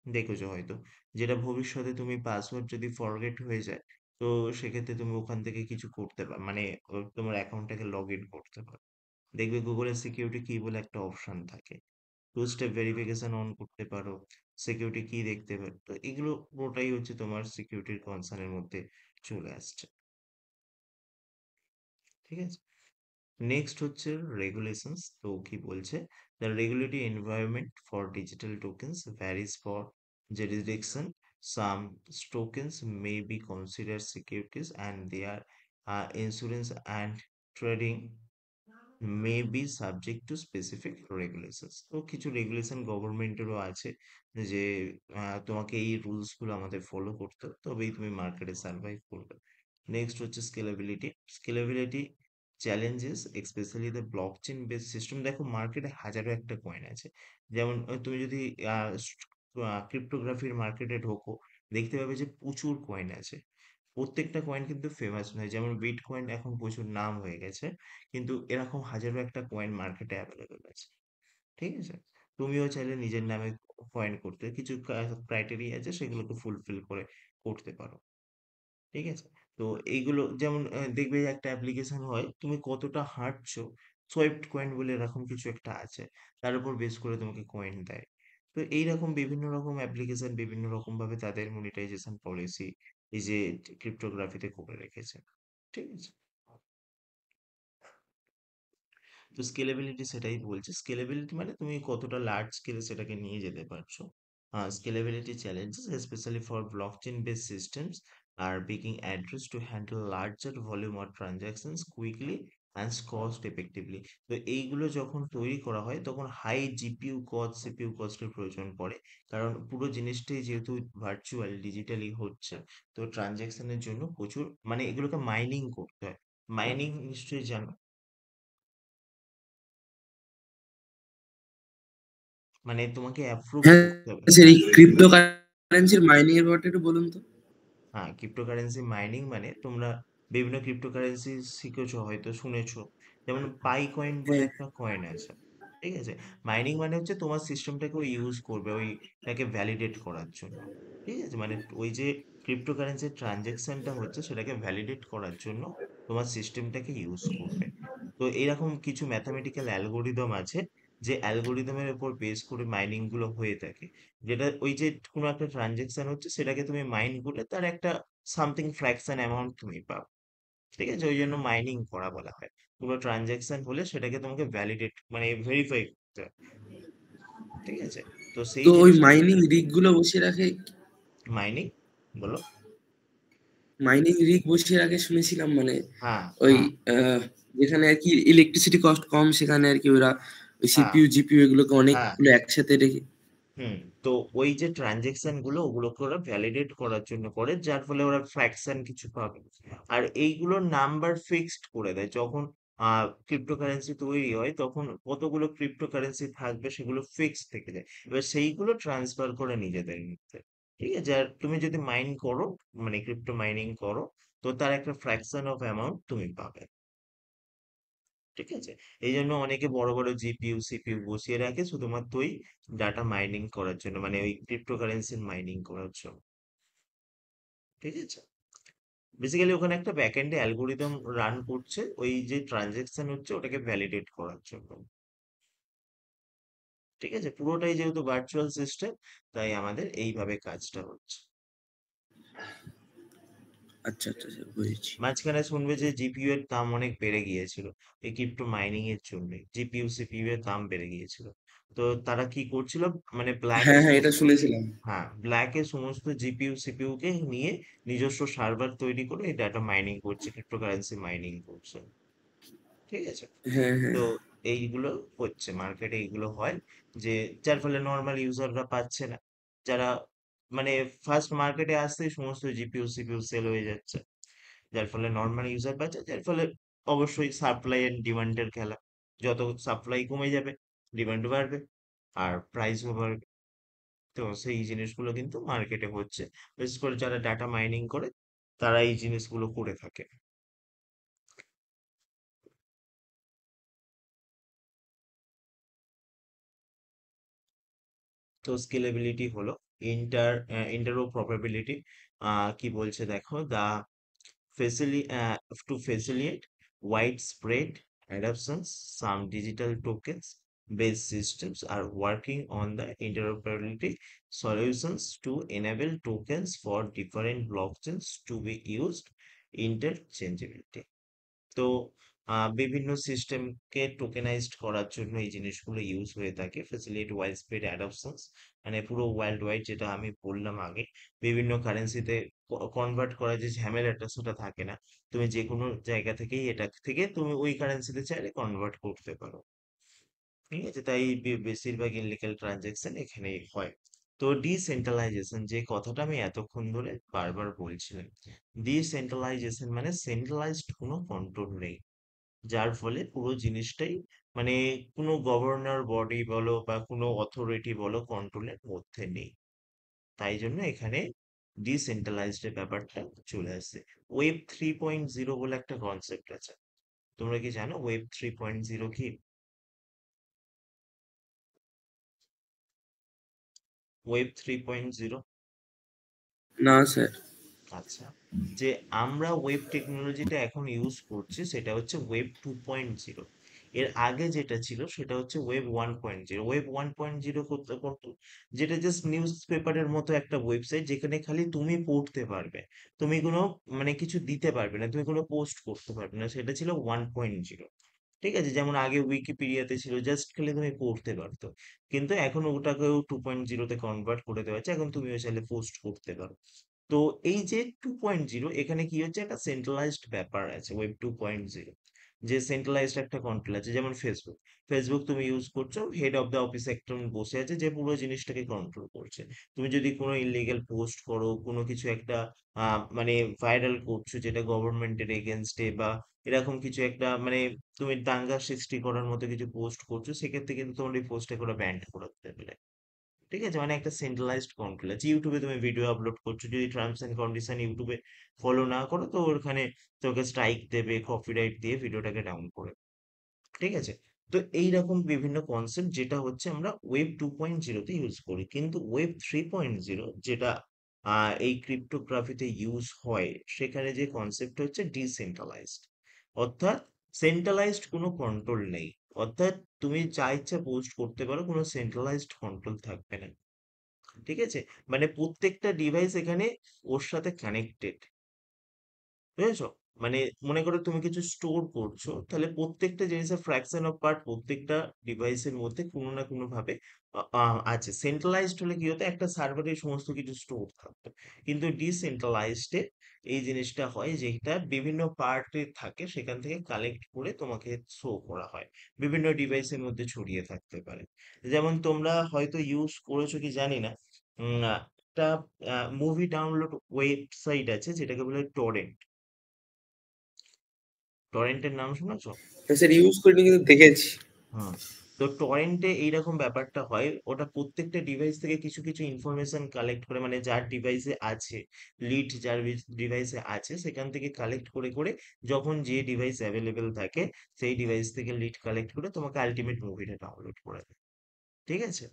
দেখেছো হয়তো, যেটা ভবিষ্যতে তুমি পাসওয়ার্ড যদি ফরগেট হয়ে যায়, তো সেক্ষেত্রে তুমি ওখান থেকে কিছু করতে পার, মানে তোমার অ্যাকাউন্টটাকে লগ ইন করতে পারো। দেখবে গুগলের সিকিউরিটি কি বলে একটা অপশন থাকে, টু স্টেপ ভেরিফিকেশন অন করতে পারো, সিকিউরিটি কি দেখতে পারো। তো এগুলো পুরোটাই হচ্ছে তোমার সিকিউরিটির কনসার্নের মধ্যে চলে আসছে। ঠিক আছে? নেক্সট হচ্ছে রেগুলেশনস। তো কি বলছে, the regulatory environment for digital tokens varies for jurisdiction. Some tokens may be considered securities and their insurance and trading may be subject to specific regulations। তো কিছু রেগুলেশন গভর্নমেন্টেরও আছে, যে তোমাকে এই রুলস গুলো আমাদের ফলো করতে হবে, তবেই তুমি মার্কেটে সার্ভাইভ করবে। নেক্সট হচ্ছে scalability. Scalability challenges specially the blockchain base system. দেখো মার্কেটে হাজারো একটা কয়েন আছে, যেমন তুমি যদি ক্রিপ্টোগ্রাফির মার্কেটে ঢোকো, দেখতে পাবে যে প্রচুর কয়েন আছে। প্রত্যেকটা কয়েন কিন্তু ফেমাস নয়, যেমন বিটকয়েন এখন প্রচুর নাম হয়ে গেছে, কিন্তু এরকম হাজারো একটা কয়েন মার্কেটে অ্যাভেলেবেল আছে। ঠিক আছে? তুমিও চাইলে নিজের নামে কয়েন করতে কিছু ক্রাইটেরিয়া আছে, সেগুলোকে ফুলফিল করে করতে পারো। ঠিক আছে? তো এইগুলো যেমন দেখবে একটা অ্যাপ্লিকেশন হয়, তুমি কতটা হাঁটছো, সোয়েপ্ট কয়েন বলে এরকম কিছু একটা আছে, তার উপর বেস করে তোমাকে কয়েন দেয়। তো এইরকম বিভিন্ন রকম অ্যাপ্লিকেশন বিভিন্ন রকম ভাবে তাদের মনিটাইজেশন পলিসি এই যে ক্রিপ্টোগ্রাফিতে করে রেখেছে। ঠিক আছে? তো স্কেলেবিলিটি সেটাই বলছে, স্কেলেবিলিটি মানে তুমি কতটা লার্জ স্কেলে সেটাকে নিয়ে যেতে পারছো। Scalability challenges specially for blockchain based systems are being addressed to handle larger volume of transactions quickly and cost effectively. তো এইগুলো যখন তৈরি করা হয় তখন হাই জিপিইউ কস্ট, সিপিইউ কস্টের প্রয়োজন পড়ে। কারণ পুরো জিনিসটাই যেহেতু ভার্চুয়াল ডিজিটালি হচ্ছে, তো ট্রানজ্যাকশনের জন্য প্রচুর মানে এগুলোকে মাইনিং করতে হয়। মাইনিং নিশ্চয়ই জানো, মানে তোমাকে অ্যাপ্রুভ হ্যাঁ করতে হবে। স্যার, এই হ্যাঁ, ক্রিপ্টো কারেন্সির মাইনিং এর ব্যাপারটা একটু বলুন তো। হ্যাঁ, ক্রিপ্টোকারেন্সি মাইনিং মানে তোমরা বিভিন্ন ক্রিপ্টোকারেন্সি শিখেছো, হয়তো শুনেছো। যেমন পাই কয়েন বলে হ্যাঁ। একটা কয়েন আছে। ঠিক আছে? মাইনিং মানে হচ্ছে তোমার সিস্টেমটাকে ওই ইউজ করবে ওইটাকে ভ্যালিডেট করার জন্য। ঠিক আছে? মানে ওই যে ক্রিপ্টোকারেন্সির ট্রানজ্যাকশনটা হচ্ছে সেটাকে ভ্যালিডেট করার জন্য তোমার সিস্টেমটাকে ইউজ করবে। তো এরকম কিছু ম্যাথামেটিক্যাল অ্যালগোরিদম আছে, যে অ্যালগোরিদমের উপর বেস করে মাইনিং গুলো হয়ে থাকে। যেটা ওই যে কোনো একটা ট্রানজেকশন হচ্ছে সেটাকে তুমি মাইন করলে তার একটা সামথিং ফ্র্যাকশন অ্যামাউন্ট তুমি পাও। ঠিক আছে? ওই জন্য মাইনিং করা বলা হয়। কোনো ট্রানজেকশন হলে সেটাকে তোমাকে ভ্যালিডেট মানে ভেরিফাই করতে হয়। ঠিক আছে? তো সেই তো ওই জিনিসটা মাইনিং রিগ গুলো বসিয়ে রাখে, মাইনিং বলো। মাইনিং রিগ বসিয়ে রাখে শুনেছিলাম, মানে হ্যাঁ, ওই হ্যাঁ, যেখানে আর কি ইলেকট্রিসিটি কস্ট কম সেখানে আর কি ওরা ওই হ্যাঁ, সিপিইউ জিপিইউ এগুলোকে হ্যাঁ। অনেকগুলো একসাথে রেখে। হুম। তো ওই যে ট্রানজেকশন গুলো ওগুলোকে ওরা ভ্যালিডেট করার জন্য করে, যার ফলে ওরা ফ্র্যাকশন কিছু পাবে। আর এইগুলোর নাম্বার ফিক্সড করে দেয় যখন ক্রিপ্টোকারেন্সি তৈরি হয়, তখন কতগুলো ক্রিপ্টোকারেন্সি থাকবে সেগুলো ফিক্সড থেকে যায়। এবার সেইগুলো ট্রান্সফার করে নিজেদের মধ্যে। ঠিক আছে? আর তুমি যদি মাইন করো, মানে ক্রিপ্টো মাইনিং করো, তো তার একটা ফ্র্যাকশন অফ অ্যামাউন্ট তুমি পাবে। ঠিক আছে? এই জন্য অনেকে বড় বড় জিপিইউ সিপিইউ বসিয়ে রাখে শুধুমাত্র ওই ডাটা মাইনিং করার জন্য, মানে ওই ক্রিপ্টোকারেন্সির মাইনিং করার জন্য। ঠিক আছে? বেসিক্যালি ওখানে একটা ব্যাকএন্ডে অ্যালগোরিদম রান করছে ওই যে ট্রানজেকশন হচ্ছে ওটাকে ভ্যালিডেট করার জন্য। ঠিক আছে? পুরোটাই যেহেতু ভার্চুয়াল সিস্টেম, তাই আমাদের এইভাবে কাজটা হচ্ছে। আচ্ছা আচ্ছা স্যার, বুঝেছি। মাঝখানে শুনবে যে জিপিইউ এর দাম অনেক বেড়ে গিয়েছিল এই ক্রিপ্টো মাইনিং এর জন্য। জিপিইউ সিপিইউ এর দাম বেড়ে গিয়েছিল। তো তারা কি করছিল, মানে ব্ল্যাকে হ্যাঁ হ্যাঁ, এটা শুনেছিলাম। হ্যাঁ, ব্ল্যাকে সমস্ত জিপিইউ সিপিইউ কে নিয়ে নিজস্ব সার্ভার তৈরি করে এই ডাটা মাইনিং করছে, ক্রিপ্টোকারেন্সি মাইনিং করছে। ঠিক আছে? হ্যাঁ হ্যাঁ। তো এইগুলো হচ্ছে মার্কেটে, এইগুলো হয় যে যার ফলে নর্মাল ইউজাররা পাচ্ছে না, যারা মানে ফার্স্ট মার্কেটে আসতেই সমস্ত জিপিইউ সিপিইউ সেল হয়ে যাচ্ছে, যার ফলে নর্মাল ইউজার পাচ্ছে, যার ফলে অবশ্যই সাপ্লাই এন্ড ডিমান্ডের খেলা। যত সাপ্লাই কমে যাবে, ডিমান্ড বাড়বে, আর প্রাইসও বাড়বে। তো সেই জিনিসগুলো কিন্তু মার্কেটে হচ্ছে। বিশেষ করে যারা ডাটা মাইনিং করে তারা এই জিনিসগুলো করে থাকে। তো স্কেলেবিলিটি হলো ইন্টারঅপারেবিলিটি। কি বলছে দেখো, দা to facilitate widespread adoptions, some digital tokens based systems are working on the interoperability solutions to enable tokens for different blockchains to be used interchangeability. তো বিভিন্ন সিস্টেমকে টোকেনাইজড করার জন্য এই জিনিসগুলো ইউজ হয়ে থাকে। ফ্যাসিলিটেট ওয়াইড স্প্রেড অ্যাডপশনস, মানে পুরো ওয়ার্ল্ড ওয়াইড, যেটা আমি বললাম আগে, বিভিন্ন কারেন্সিতে কনভার্ট করার যে ঝামেলাটা সেটা থাকে না। তুমি যে কোনো জায়গা থেকেই এটা থেকে তুমি ওই কারেন্সিতে চাইলে কনভার্ট করতে পারো। ঠিক আছে? তাই বেশিরভাগ ইনলিগাল ট্রানজাকশন এখানেই হয়। তো ডিসেন্ট্রালাইজেশন, যে কথাটা আমি এতক্ষণ ধরে বারবার বলছিলাম, ডিসেন্ট্রালাইজেশন মানে সেন্ট্রালাইজড কোনো কন্ট্রোল নেই, যার ফলে পুরো জিনিসটাই মানে কোনো গভর্নর বডি বলো বা কোনো অথরিটি বলো কন্ট্রোলের মধ্যে নেই। তাই জন্য এখানে ডিসেন্ট্রালাইজড এর ব্যাপারটা চলে আসছে। ওয়েব 3.0 বলে একটা কনসেপ্ট আছে। তোমরা কি জানো ওয়েব 3.0 কি? ওয়েব 3.0, না স্যার। আচ্ছা, যে আমরা ওয়েব টেকনোলজিটা এখন ইউজ করছি সেটা হচ্ছে ওয়েব 2.0। এর আগে যেটা ছিল সেটা হচ্ছে ওয়েব 1.0। ওয়েব 1.0 করতে করতো, যেটা জাস্ট নিউজ পেপারের মতো একটা ওয়েবসাইট যেখানে খালি তুমি পড়তে পারবে, তুমি কোনো মানে কিছু দিতে পারবে না, তুমি কোনো পোস্ট করতে পারবে না, সেটা ছিল 1.0। ঠিক আছে? যেমন আগে উইকিপিডিয়াতে ছিল, জাস্ট খালি তুমি পড়তে পারতো। কিন্তু এখন ওটাকেও 2.0-তে কনভার্ট করে দেওয়া হয়েছে, এখন তুমিও চাইলে পোস্ট করতে পারো। তো এই যে 2.0, এখানে কি হচ্ছে, একটা সেন্ট্রালাইজড ব্যাপার আছে ওয়েব 2.0। যে সেন্ট্রালাইজড একটা কন্ট্রোল আছে, যেমন ফেসবুক। ফেসবুক তুমি ইউজ করছো, হেড অফ দ্য অফিস একজন বসে আছে যে পুরো জিনিসটাকে কন্ট্রোল করছে। তুমি যদি কোনো ইলিগেল পোস্ট করো, কোনো কিছু একটা মানে ভাইরাল করছো যেটা গভর্নমেন্টের এগেনস্টে, বা এরকম কিছু একটা মানে তুমি দাঙ্গা সৃষ্টি করার মতো কিছু পোস্ট করছো, সেক্ষেত্রে কিন্তু তোমার এই পোস্টটা করে ব্যান করে দিতে পারে। ঠিক আছে, মানে একটা সেন্ট্রালাইজড কন্ট্রোল আছে। ইউটিউবে তুমি ভিডিও আপলোড করছো, যদি টার্মস এন্ড কন্ডিশন ইউটিউবে ফলো না করো, তো ওখানে তোকে স্ট্রাইক দেবে, কপিরাইট দিয়ে ভিডিওটাকে ডাউন করে। ঠিক আছে। তো এইরকম বিভিন্ন কনসেপ্ট যেটা হচ্ছে আমরা ওয়েব 2.0 তে ইউজ করি, কিন্তু ওয়েব 3.0 যেটা এই ক্রিপ্টোগ্রাফিতে ইউজ হয়, সেখানে যে কনসেপ্ট হচ্ছে ডিসেন্ট্রালাইজড। অর্থাৎ সেন্ট্রালাইজড কোনো কন্ট্রোল নেই। অর্থাৎ তুমি যা ইচ্ছা পোস্ট করতে পারো, কোনো সেন্ট্রালাইজড কন্ট্রোল থাকবে না। ঠিক আছে, মানে প্রত্যেকটা ডিভাইস এখানে ওর সাথে কানেক্টেড। বুঝেছো? মানে মনে করো তুমি কিছু স্টোর করছো, তাহলে প্রত্যেকটা জিনিসের ফ্র্যাকশন অফ পার্ট প্রত্যেকটা ডিভাইসের মধ্যে কোনো না কোনো ভাবে আছে। সেন্ট্রালাইজড হলে কি হতো, একটা সার্ভারে সমস্ত কিছু স্টোর থাকতো, কিন্তু ডিসেন্ট্রালাইজডে এই জিনিসটা হয় যেটা বিভিন্ন পার্টে থাকে, সেখান থেকে কালেক্ট করে তোমাকে শো করা হয়, বিভিন্ন ডিভাইসের মধ্যে ছড়িয়ে থাকতে পারে। যেমন তোমরা হয়তো ইউজ করেছো কি জানি না, একটা মুভি ডাউনলোড ওয়েবসাইট আছে যেটাকে বলে টরেন্ট। টরেন্টের নাম শুনেছো? হ্যাঁ স্যার, ইউজ করিনি কিন্তু দেখেছি। হুম। তো টরেন্টে এইরকম ব্যাপারটা হয়, ওটা প্রত্যেকটা ডিভাইস থেকে কিছু কিছু ইনফরমেশন কালেক্ট করে, মানে যার ডিভাইসে আছে, লিড যার ডিভাইসে আছে, সেখান থেকে কালেক্ট করে করে যখন যে ডিভাইস অ্যাভেলেবেল থাকে, সেই ডিভাইস থেকে লিড কালেক্ট করে তোমাকে আলটিমেট মুভিটা ডাউনলোড করে দেয়। ঠিক আছে।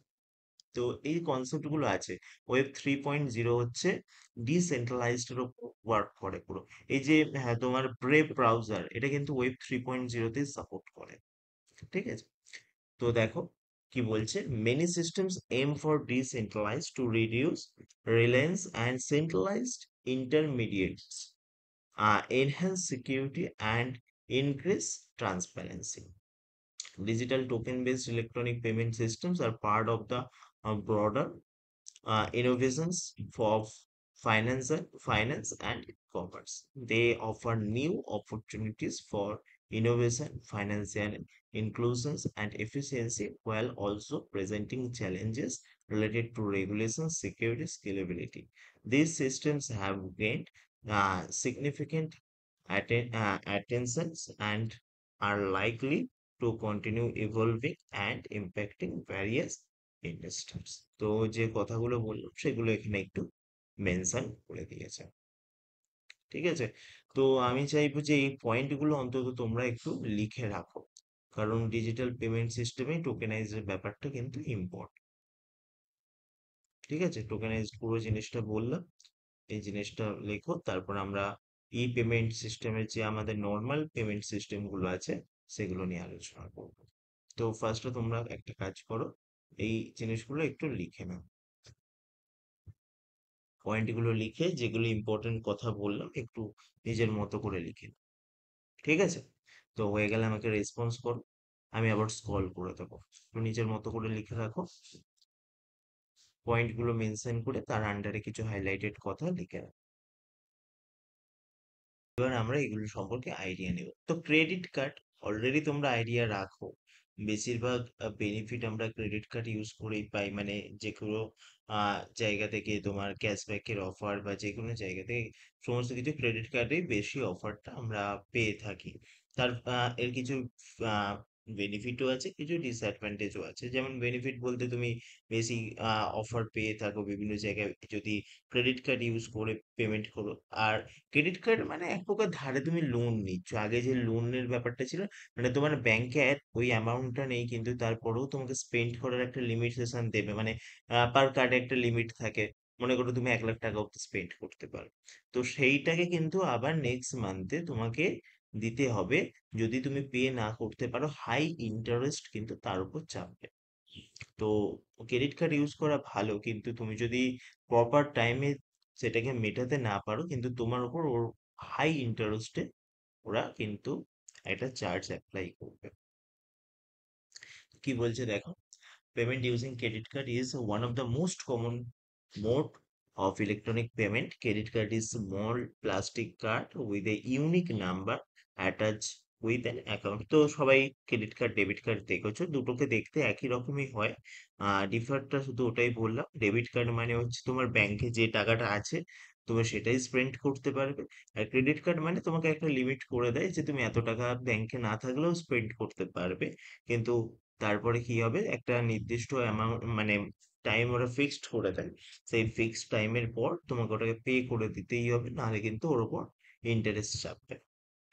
তো এই কনসেপ্ট গুলো আছে। ওয়েব 3.0 হচ্ছে ডিসেন্ট্রালাইজড এর উপর ওয়ার্ক করে পুরো। এই যে হ্যাঁ, তোমার ব্রেভ ব্রাউজার, এটা কিন্তু ওয়েব 3.0 তে সাপোর্ট করে। ঠিক আছে। তো দেখো কি বলছে, many systems aim for decentralize to reduce reliance and centralized intermediates, enhance security and increase transparency. Digital token-based electronic payment systems are part of the broader innovations for finance and commerce. They offer new opportunities for innovation, financial inclusions, and efficiency, while also presenting challenges related to regulation, security, scalability. These systems have gained significant attentions and are likely to continue evolving and impacting various investors. তো যে কথাগুলো বললাম সেগুলো এখানে একটু mention করে দিয়েছে। ঠিক আছে। তো আমি চাইবো যে এই পয়েন্টগুলো অন্তত তোমরা একটু লিখে রাখো, কারণ ডিজিটাল পেমেন্ট সিস্টেমে টোকেনাইজের ব্যাপারটা কিন্তু ইম্পর্টেন্ট। ঠিক আছে, টোকেনাইজড পুরো জিনিসটা বললাম, এই জিনিসটা লেখো, তারপর আমরা ই পেমেন্ট সিস্টেমের যে আমাদের নর্মাল পেমেন্ট সিস্টেম গুলো আছে সেগুলো নিয়ে আলোচনা করবো। তো ফার্স্টে তোমরা একটা কাজ করো, এই জিনিসগুলো একটু লিখে নাও, পয়েন্টগুলো লিখে যেগুলো ইম্পর্টেন্ট কথা বললাম একটু নিজের মতো করে লিখে নাও। ঠিক আছে। তো হয়ে গেলে আমাকে রেসপন্স করো, আমি আবার স্ক্রল করে দেবো। তো নিজের মতো করে লিখে রাখো, পয়েন্টগুলো মেনশন করে তার আন্ডারে কিছু হাইলাইটেড কথা লিখে রাখো। এবার আমরা এগুলো সম্পর্কে আইডিয়া নেব। তো ক্রেডিট কার্ড অলরেডি তোমরা আইডিয়া রাখো, বেশিরভাগ বেনিফিট আমরা ক্রেডিট কার্ড ইউজ করেই পাই, মানে যে কোনো জায়গা থেকে তোমার ক্যাশব্যাকের অফার বা যে কোনো জায়গা থেকে সমস্ত কিছু ক্রেডিট কার্ডে বেশি অফারটা আমরা পেয়ে থাকি। তার এর কিছু বেনিফিটও আছে, কিছু ডিসঅ্যাডভান্টেজও আছে। যেমন বেনিফিট বলতে তুমি বেশি অফার পেয়ে থাকো বিভিন্ন জায়গায় যদি ক্রেডিট কার্ড ইউজ করে পেমেন্ট করো। আর ক্রেডিট কার্ড মানে এক প্রকার ধারে তুমি লোন নিচ্ছ, আগে যে লোনের ব্যাপারটা ছিল, মানে তোমার ব্যাংকে ওই অ্যামাউন্টটা নেই, কিন্তু তারপরেও তোমাকে স্পেন্ড করার একটা লিমিটেশন দেবে, মানে পার কার্ডে একটা লিমিট থাকে। মনে করো তুমি 1 লাখ টাকা অব্দি স্পেন্ড করতে পারো, তো সেইটাকে কিন্তু আবার নেক্সট মান্থে তোমাকে দিতে হবে। যদি তুমি পে না করতে পারো, হাই ইন্টারেস্ট কিন্তু তার উপর চাপবে। তো ক্রেডিট কার্ড ইউজ করা ভালো, কিন্তু তুমি যদি প্রপার টাইমে সেটাকে মেটাতে না পারো, কিন্তু তোমার উপর ওর হাই ইন্টারেস্টে ওরা কিন্তু একটা চার্জ অ্যাপ্লাই করবে। কি বলছে দেখো, payment using credit card is one of the most common mode of electronic payment. Credit card is small plastic card with a unique number attached with an account. তো সবাই ক্রেডিট কার্ড ডেবিট কার্ড দেখেছো, দুটোকে দেখতে একই রকমই হয়। ডিফারটা শুধু ওটাই বললাম। ডেবিট কার্ড মানে হচ্ছে তোমার ব্যাংকে যে টাকাটা আছে তুমি সেটাই স্পেন্ড করতে পারবে। আর ক্রেডিট কার্ড মানে তোমাকে একটা লিমিট করে দেয় যে তুমি এত টাকা ব্যাংকে না থাকলেও স্পেন্ড করতে পারবে। কিন্তু তারপরে কি হবে, একটা নির্দিষ্ট অ্যামাউন্ট মানে টাইম ওরা ফিক্সড করে দেয়। সেই ফিক্সড টাইমের পর তোমাকে ওটাকে পে করে দিতেই হবে, নাহলে কিন্তু ওর উপর ইন্টারেস্ট চাপবে।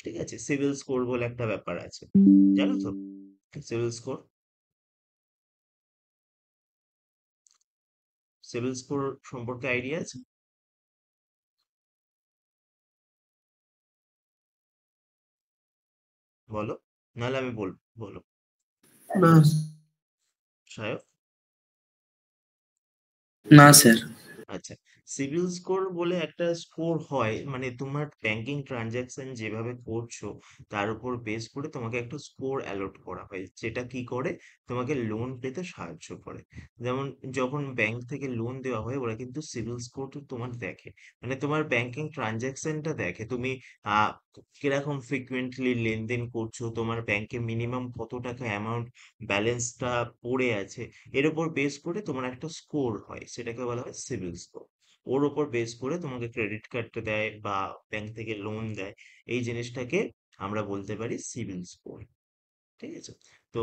ঠিক আছে? সিবিল স্কোর বলে একটা ব্যাপার আছে। জানো তো? সিবিল স্কোর, সিবিল স্কোর সম্পর্কে আইডিয়া আছে? বলো, নাহলে আমি বলবো, বলো। না, সায়ক? না স্যার। আচ্ছা, সিবিল স্কোর বলে একটা স্কোর হয়, মানে তোমার ব্যাংকিং ট্রানজাকশন যেভাবে করছো তার উপর বেস করে তোমাকে একটা স্কোর অ্যালট করা হয়, যেটা কি করে তোমাকে লোন পেতে সাহায্য করে। যেমন যখন ব্যাংক থেকে লোন দেওয়া হয় ওরা কিন্তু সিবিল স্কোর তো তোমার দেখে, মানে তোমার ব্যাংকিং ট্রানজাকশনটা দেখে, তুমি আহ কিরকম ফ্রিকুয়েন্টলি লেনদেন করছো, তোমার ব্যাংকে মিনিমাম কত টাকা অ্যামাউন্ট ব্যালেন্সটা পড়ে আছে, এর উপর বেস করে তোমার একটা স্কোর হয়, সেটাকে বলা হয় সিবিল স্কোর। ওর উপর বেস করে তোমাকে ক্রেডিট কার্ডটা দেয় বা ব্যাংক থেকে লোন দেয়, এই জিনিসটাকে আমরা বলতে পারি সিবিল স্কোর। ঠিক আছে? তো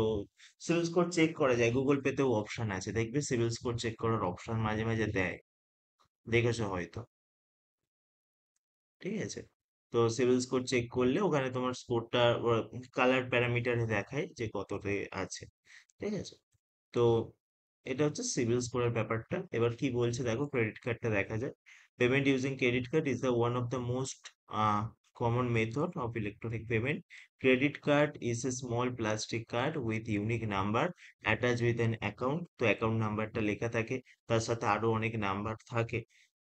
সিবিল স্কোর চেক করা যায়, গুগল পেতেও অপশন আছে, দেখবে সিবিল স্কোর চেক করার অপশন মাঝে মাঝে দেয়, দেখেছো হয়তো। ঠিক আছে? তো সিবিল স্কোর চেক করলে ওখানে তোমার স্কোরটা কালার প্যারামিটারে দেখায় যে কততে আছে। ঠিক আছে? তো এটা হচ্ছে সিবিল স্কোরের ব্যাপারটা। এবার কি বলছে দেখো, ক্রেডিট কার্ডটা দেখা যায়। Payment using credit card is the one of the most common method of electronic payment. Credit card is a small plastic card with unique number attached with an account. তো অ্যাকাউন্ট নাম্বারটা লেখা থাকে, তার সাথে আরো অনেক নাম্বার থাকে।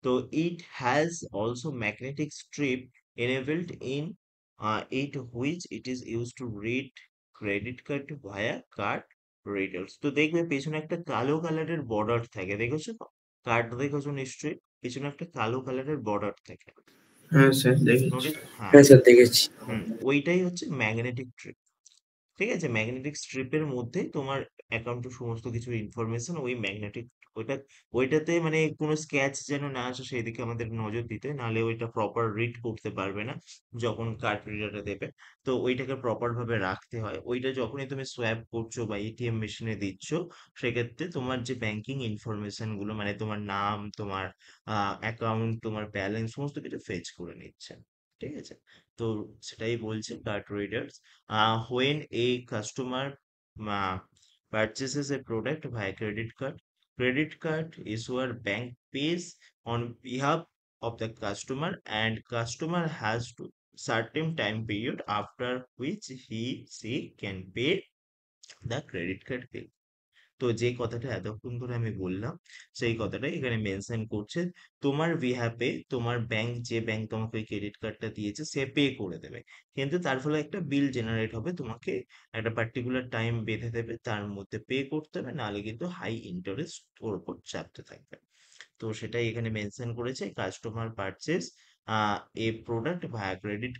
তো it has also magnetic strip enabled in it, which it is used to read credit card via card readers. তো দেখবে পেছনে একটা কালো কালারের বর্ডার থাকে, দেখেছো তো? কার্ড দেখেছো নিশ্চয়ই, পেছনে একটা কালো কালারের বর্ডার থাকে। হ্যাঁ স্যার, দেখেছি। নোটিস? হ্যাঁ। হ্যাঁ স্যার, দেখেছি। ওইটাই হচ্ছে ম্যাগনেটিক স্ট্রিপ। ঠিক আছে? ম্যাগনেটিক স্ট্রিপের মধ্যে তোমার অ্যাকাউন্টের সমস্ত কিছু ইনফরমেশন ওই ম্যাগনেটিক, ওইটা, ওইটাতে মানে কোনো স্ক্র্যাচ যেন না আসে সেই দিকে আমাদের নজর দিতে, নাহলে ওইটা প্রপার রিড করতে পারবে না যখন কার্ড রিডারে দেবে। তো ওইটাকে প্রপার ভাবে রাখতে হয়, ওইটা যখনই তুমি সোয়াইপ করছো বা এটিএম মেশিনে দিচ্ছ, সেক্ষেত্রে তোমার যে ব্যাংকিং ইনফরমেশন গুলো মানে তোমার নাম, তোমার অ্যাকাউন্ট, তোমার ব্যালেন্স সমস্ত কিছু ফেচ করে নিচ্ছে। ঠিক আছে? তো সেটাই বলছে card readers. When a customer uh, purchases a product via credit card issuer bank pays on behalf of the customer, and customer has to certain time period after which she can pay the credit card bill. তো যে কথাটা এতক্ষণ ধরে আমি বললাম সেই কথাটাই এখানে মেনশন করছে, তোমার বিহাফে তোমার ব্যাংক, যে ব্যাংক তোমাকে ওই ক্রেডিট কার্ডটা দিয়েছে সে পে করে দেবে, কিন্তু তার ফলে একটা বিল জেনারেট হবে, তোমাকে একটা পার্টিকুলার টাইম বেঁধে দেবে, তার মধ্যে পে করতে হবে, নাহলে কিন্তু হাই ইন্টারেস্ট ওর উপর চাপতে থাকবে। তো সেটাই এখানে মেনশন করেছে, customer purchase A product via credit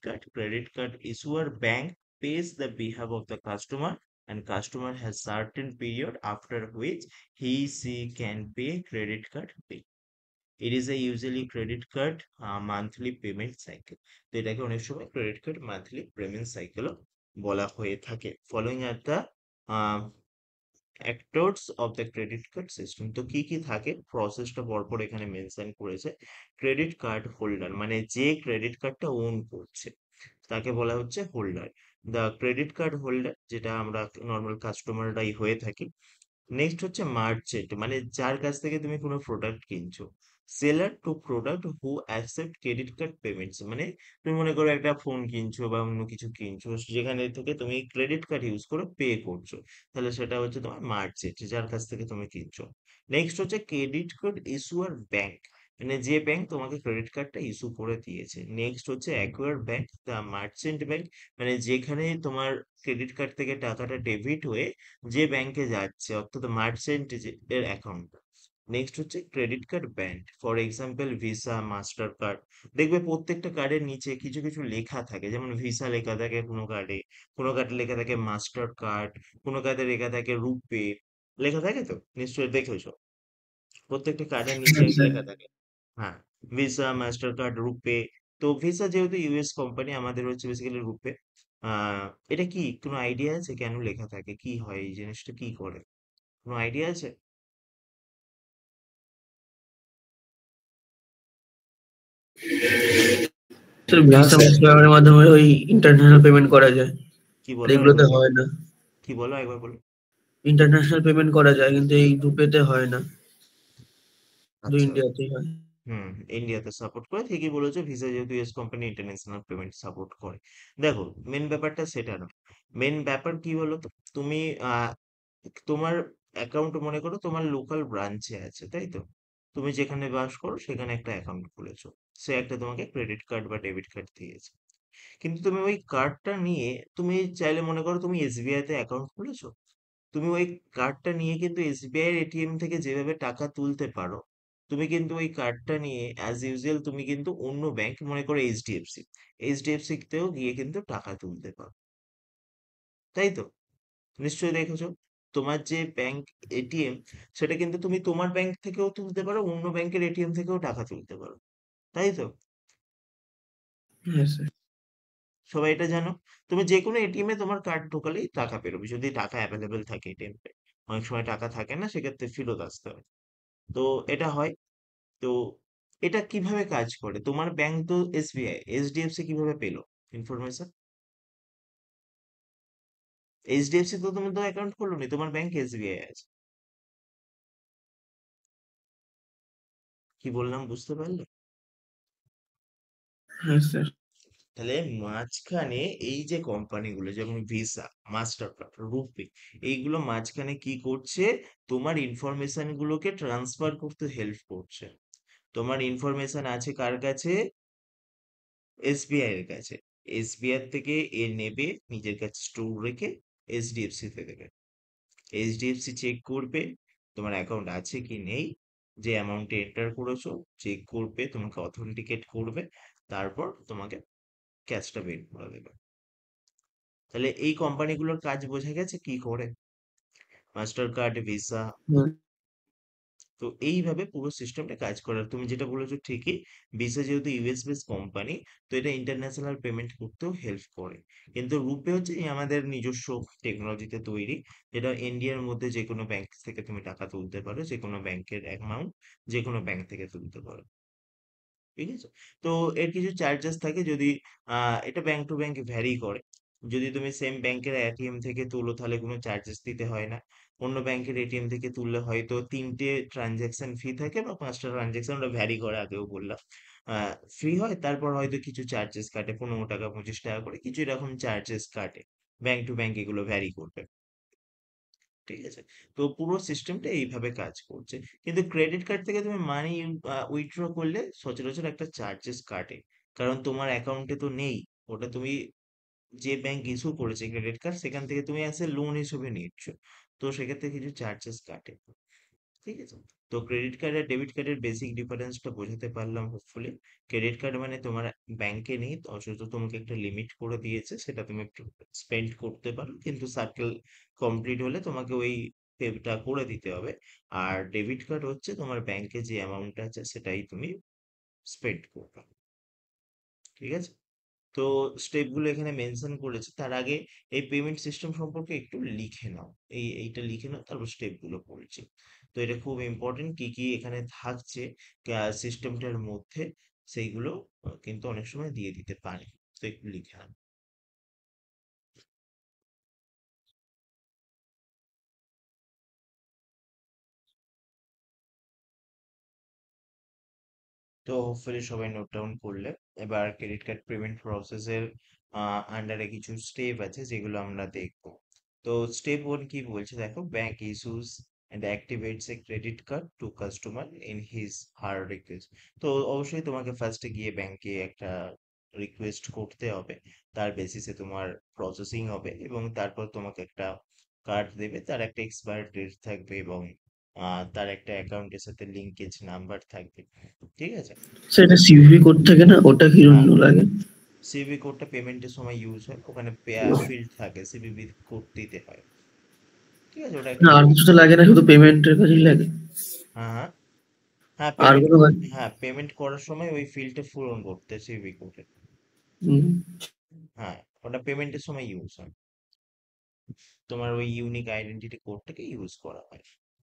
card ইস্যুয়ার bank pays the behalf of the customer, and customer has certain period after which she can pay credit card bill. It is a usually credit card monthly payment cycle. তো এটাকে অনেক সময় credit card monthly payment সাইকেলও বলা হয়ে থাকে। Following are the actors of the credit card system. তো কি কি থাকে প্রসেসটা পরপর এখানে মেনশন করেছে। ক্রেডিট কার্ড হোল্ডার মানে যে ক্রেডিট কার্ডটা ওন করছে তাকে বলা হচ্ছে holder. The credit card holder, যেটা আমরা নর্মাল কাস্টমাররাই হয়ে থাকি। নেক্সট হচ্ছে মার্চেন্ট, মানে যার কাছ থেকে তুমি কোনো প্রোডাক্ট কিনছো। Seller to product who accept credit card payments, মানে তুমি মনে করো একটা ফোন কিনছো বা অন্য কিছু কিনছো, যেখানে থেকে তুমি ক্রেডিট কার্ড ইউজ করে পে করছো, তাহলে সেটা হচ্ছে তোমার মার্চেন্ট, যার কাছ থেকে তুমি কিনছো। নেক্সট হচ্ছে ক্রেডিট কার্ড ইস্যুয়ার ব্যাংক, মানে যে ব্যাংক তোমাকে ক্রেডিট কার্ডটা ইস্যু করে দিয়েছে। নেক্সট হচ্ছে acquire bank, the merchant bank, মানে যেখানে তোমার ক্রেডিট কার্ড থেকে টাকাটা ডেবিট হয়ে যে ব্যাংকে যাচ্ছে, অর্থাৎ মার্চেন্ট এর অ্যাকাউন্ট। নেক্সট হচ্ছে credit card band, for example visa, master card. দেখবে প্রত্যেকটা কার্ডের নিচে কিছু কিছু লেখা থাকে, যেমন ভিসা লেখা থাকে কোনো কার্ডে, কোনো কার্ডে লেখা থাকে মাস্টার কার্ড, কোনো কার্ডে লেখা থাকে রুপে, লেখা থাকে তো, নিশ্চয়ই দেখেছো। প্রত্যেকটা কার্ডের নিচে হ্যাঁ স্যার। লেখা থাকে। হ্যাঁ, ভিসা, মাস্টার কার্ড, রুপে। তো ভিসা যেহেতু ইউএস কোম্পানি, আমাদের হচ্ছে বেসিক্যালি রুপে। এটা কি কোনো আইডিয়া আছে কেন লেখা থাকে, কি হয় এই জিনিসটা, কি করে, কোনো আইডিয়া আছে? স্যার না ভিসা স্যার। মাস্টার মাধ্যমে ওই ইন্টারন্যাশনাল পেমেন্ট করা যায়, কি আর বলো এগুলোতে একবার বলো। হয় না। কি বলো একবার বলো। ইন্টারন্যাশনাল পেমেন্ট করা যায় কিন্তু এই রুপেতে হয় না, শুধু আচ্ছা। ইন্ডিয়াতেই হয়। হুম, ইন্ডিয়াতে সাপোর্ট করে, ঠিকই বলেছো, ভিসা যেহেতু US company international payment support করে। দেখো, মেন ব্যাপারটা সেটা না। মেন ব্যাপার কি বলো তো, তুমি আহ তোমার অ্যাকাউন্ট মনে করো তোমার লোকাল ব্রাঞ্চে আছে, তাই তো? তুমি যেখানে বাস করো সেখানে একটা অ্যাকাউন্ট খুলেছো, সে একটা তোমাকে ক্রেডিট কার্ড বা ডেবিট কার্ড দিয়েছে। কিন্তু তুমি ওই কার্ডটা নিয়ে, তুমি চাইলে মনে করো তুমি এসবিআই তে অ্যাকাউন্ট খুলেছো, তুমি ওই কার্ডটা নিয়ে কিন্তু এসবিআই এর এটিএম থেকে যেভাবে টাকা তুলতে পারো, তুমি কিন্তু ওই কার্ডটা নিয়ে অ্যাজ ইউজুয়াল তুমি কিন্তু অন্য ব্যাংক, মনে করো এইচডিএফসি তেও গিয়ে কিন্তু টাকা তুলতে পারো, তাই তো? নিশ্চয়ই দেখেছো। তোমার যে ব্যাংক এটিএম, সেটা কিন্তু তুমি তোমার ব্যাংক থেকেও তুলতে পারো, অন্য ব্যাংকের এটিএম থেকেও টাকা তুলতে পারো, তাই তো? হ্যাঁ স্যার। সবাই এটা জানো। তুমি যে কোনো এটিএম এ তোমার কার্ড ঢোকালেই টাকা বেরোবে, যদি টাকা অ্যাভেলেবেল থাকে এটিএম এ। অনেক সময় টাকা থাকে না, সেক্ষেত্রে ফেরত আসতে হয়। তো এটা হয়। তো এটা কিভাবে কাজ করে, তোমার ব্যাংক তো এসবিআই, এইচডিএফসি কিভাবে পেলো ইনফরমেশন? এইচডিএফসি তো তুমি তো অ্যাকাউন্ট খোলোনি, তোমার ব্যাংক এসবিআই আছে। কি বললাম বুঝতে পারলে? হ্যাঁ স্যার। তাহলে মাঝখানে এই যে কোম্পানিগুলো যেমন ভিসা, মাস্টার কার্ড, রুপে, এইগুলো মাঝখানে কি করছে, তোমার ইনফরমেশন গুলোকে ট্রান্সফার করতে হেল্প করছে। তোমার ইনফরমেশন আছে কার কাছে? এসবিআই এর কাছে। এসবিআই থেকে এ নেবে, নিজের কাছে স্টোর রেখে এইচডিএফসি তে দেবে। এইচডিএফসি চেক করবে তোমার অ্যাকাউন্ট আছে কি নেই, যে অ্যামাউন্টে এন্টার করেছো চেক করবে, তোমাকে অথেন্টিকেট করবে, তারপর তোমাকে ক্যাশটা বের করে দেবে। তাহলে এই কোম্পানিগুলোর কাজ বোঝা গেছে কি করে, মাস্টার কার্ড, ভিসা। হ্যাঁ তো এইভাবে পুরো সিস্টেমটা কাজ করে। আর তুমি যেটা বলেছো ঠিকই, ভিসা যেহেতু ইউএস বেস কোম্পানি, তো এটা ইন্টারন্যাশনাল পেমেন্ট করতেও হেল্প করে। কিন্তু রূপে হচ্ছে এই আমাদের নিজস্ব টেকনোলজিতে তৈরি, যেটা ইন্ডিয়ার মধ্যে যে কোনো ব্যাংক থেকে তুমি টাকা তুলতে পারো, যে কোনো ব্যাংকের অ্যামাউন্ট যে কোনো ব্যাংক থেকে তুলতে পারো। ঠিক আছে? তো এর কিছু চার্জেস থাকে, যদি এটা ব্যাংক টু ব্যাংক ভ্যারি করে। যদি তুমি সেম ব্যাংকের এটিএম থেকে তুলো তাহলে কোনো চার্জেস দিতে হয় না। অন্য ব্যাংকের এটিএম থেকে তুললে হয়তো ৩টে ট্রানজাকশন ফি থাকে বা ৫টা ট্রানজাকশন, ওটা ভ্যারি করে, আগেও বললাম। ফ্রি হয়, তারপর হয়তো কিছু চার্জেস কাটে, ১৫ টাকা ২৫ টাকা করে কিছু এরকম চার্জেস কাটে। ব্যাংক টু ব্যাংক এগুলো ভ্যারি করবে। ঠিক আছে? তো পুরো সিস্টেমটা এইভাবে কাজ করছে। কিন্তু ক্রেডিট কার্ড থেকে তুমি মানি উইথড্র করলে সচরাচর একটা চার্জেস কাটে। কারণ তোমার অ্যাকাউন্টে তো নেই। ওটা তুমি যে ব্যাংক ইস্যু করেছে ক্রেডিট কার্ড, সেখান থেকে তুমি অ্যাজ এ লোন হিসেবে নিচ্ছ। তো সেক্ষেত্রে কিছু চার্জেস কাটে। ঠিক আছে? তো ক্রেডিট কার্ড আর ডেবিট কার্ডের বেসিক ডিফারেন্সটা বোঝাতে পারলাম হোপফুলি। ক্রেডিট কার্ড মানে তোমার ব্যাংকে নেই, অথচ তোমাকে একটা লিমিট করে দিয়েছে, সেটা তুমি স্পেন্ড করতে পারো, কিন্তু সার্কেল কমপ্লিট হলে তোমাকে ওই পেটা করে দিতে হবে। আর ডেবিট কার্ড হচ্ছে তোমার ব্যাংকে যে অ্যামাউন্ট আছে সেটাই তুমি স্পেন্ড করবে। ঠিক আছে? তো স্টেপ গুলো এখানে মেনশন করেছে, তার আগে এই পেমেন্ট সিস্টেম সম্পর্কে একটু লিখে নাও। এইটা লিখে নাও, তারপর স্টেপ গুলো বলছি। তো এটা খুব ইম্পর্টেন্ট, কি কি এখানে থাকছে সিস্টেমটার মধ্যে, সেইগুলো কিন্তু অনেক সময় দিয়ে দিতে পারে। তো একটু লিখে নাও। তো হোপফুলি সবাই নোট ডাউন করলে। এবার ক্রেডিট কার্ড পেমেন্ট প্রসেসের আন্ডারে কিছু স্টেপ আছে যেগুলো আমরা দেখবো। তো স্টেপ ওয়ান কি বলছে দেখো, bank issues and activates A credit card to customer in his her request. তো অবশ্যই তোমাকে ফার্স্টে গিয়ে ব্যাংকে একটা রিকোয়েস্ট করতে হবে, তার বেসিসে তোমার প্রসেসিং হবে এবং তারপর তোমাকে একটা কার্ড দেবে, তার একটা এক্সপায়ার ডেট থাকবে এবং তার একটা অ্যাকাউন্টের সাথে লিঙ্কেজ নাম্বার থাকবে, ঠিক আছে? সেটা সিভিভি কোড থাকে না, ওটা কি হ্যাঁ, জন্য লাগে? সিভি কোডটা পেমেন্টের সময় ইউজ হয়, ওখানে ফিল্ড থাকে সিভিভি কোড দিতে হয়, ঠিক আছে? ওটা একটা না আর কিছু তো লাগে না, শুধু পেমেন্টের কাজেই লাগে? হ্যাঁ হ্যাঁ হ্যাঁ আর পেমেন্ট, কোনো কাজ? হ্যাঁ পেমেন্ট করার সময় ওই ফিল্ডটা পূরণ করতে সিভি কোডে। হুম। হ্যাঁ, ওটা পেমেন্টের সময় ইউজ হয়, তোমার ওই ইউনিক আইডেন্টিটি কোডটাকে ইউজ করা হয়।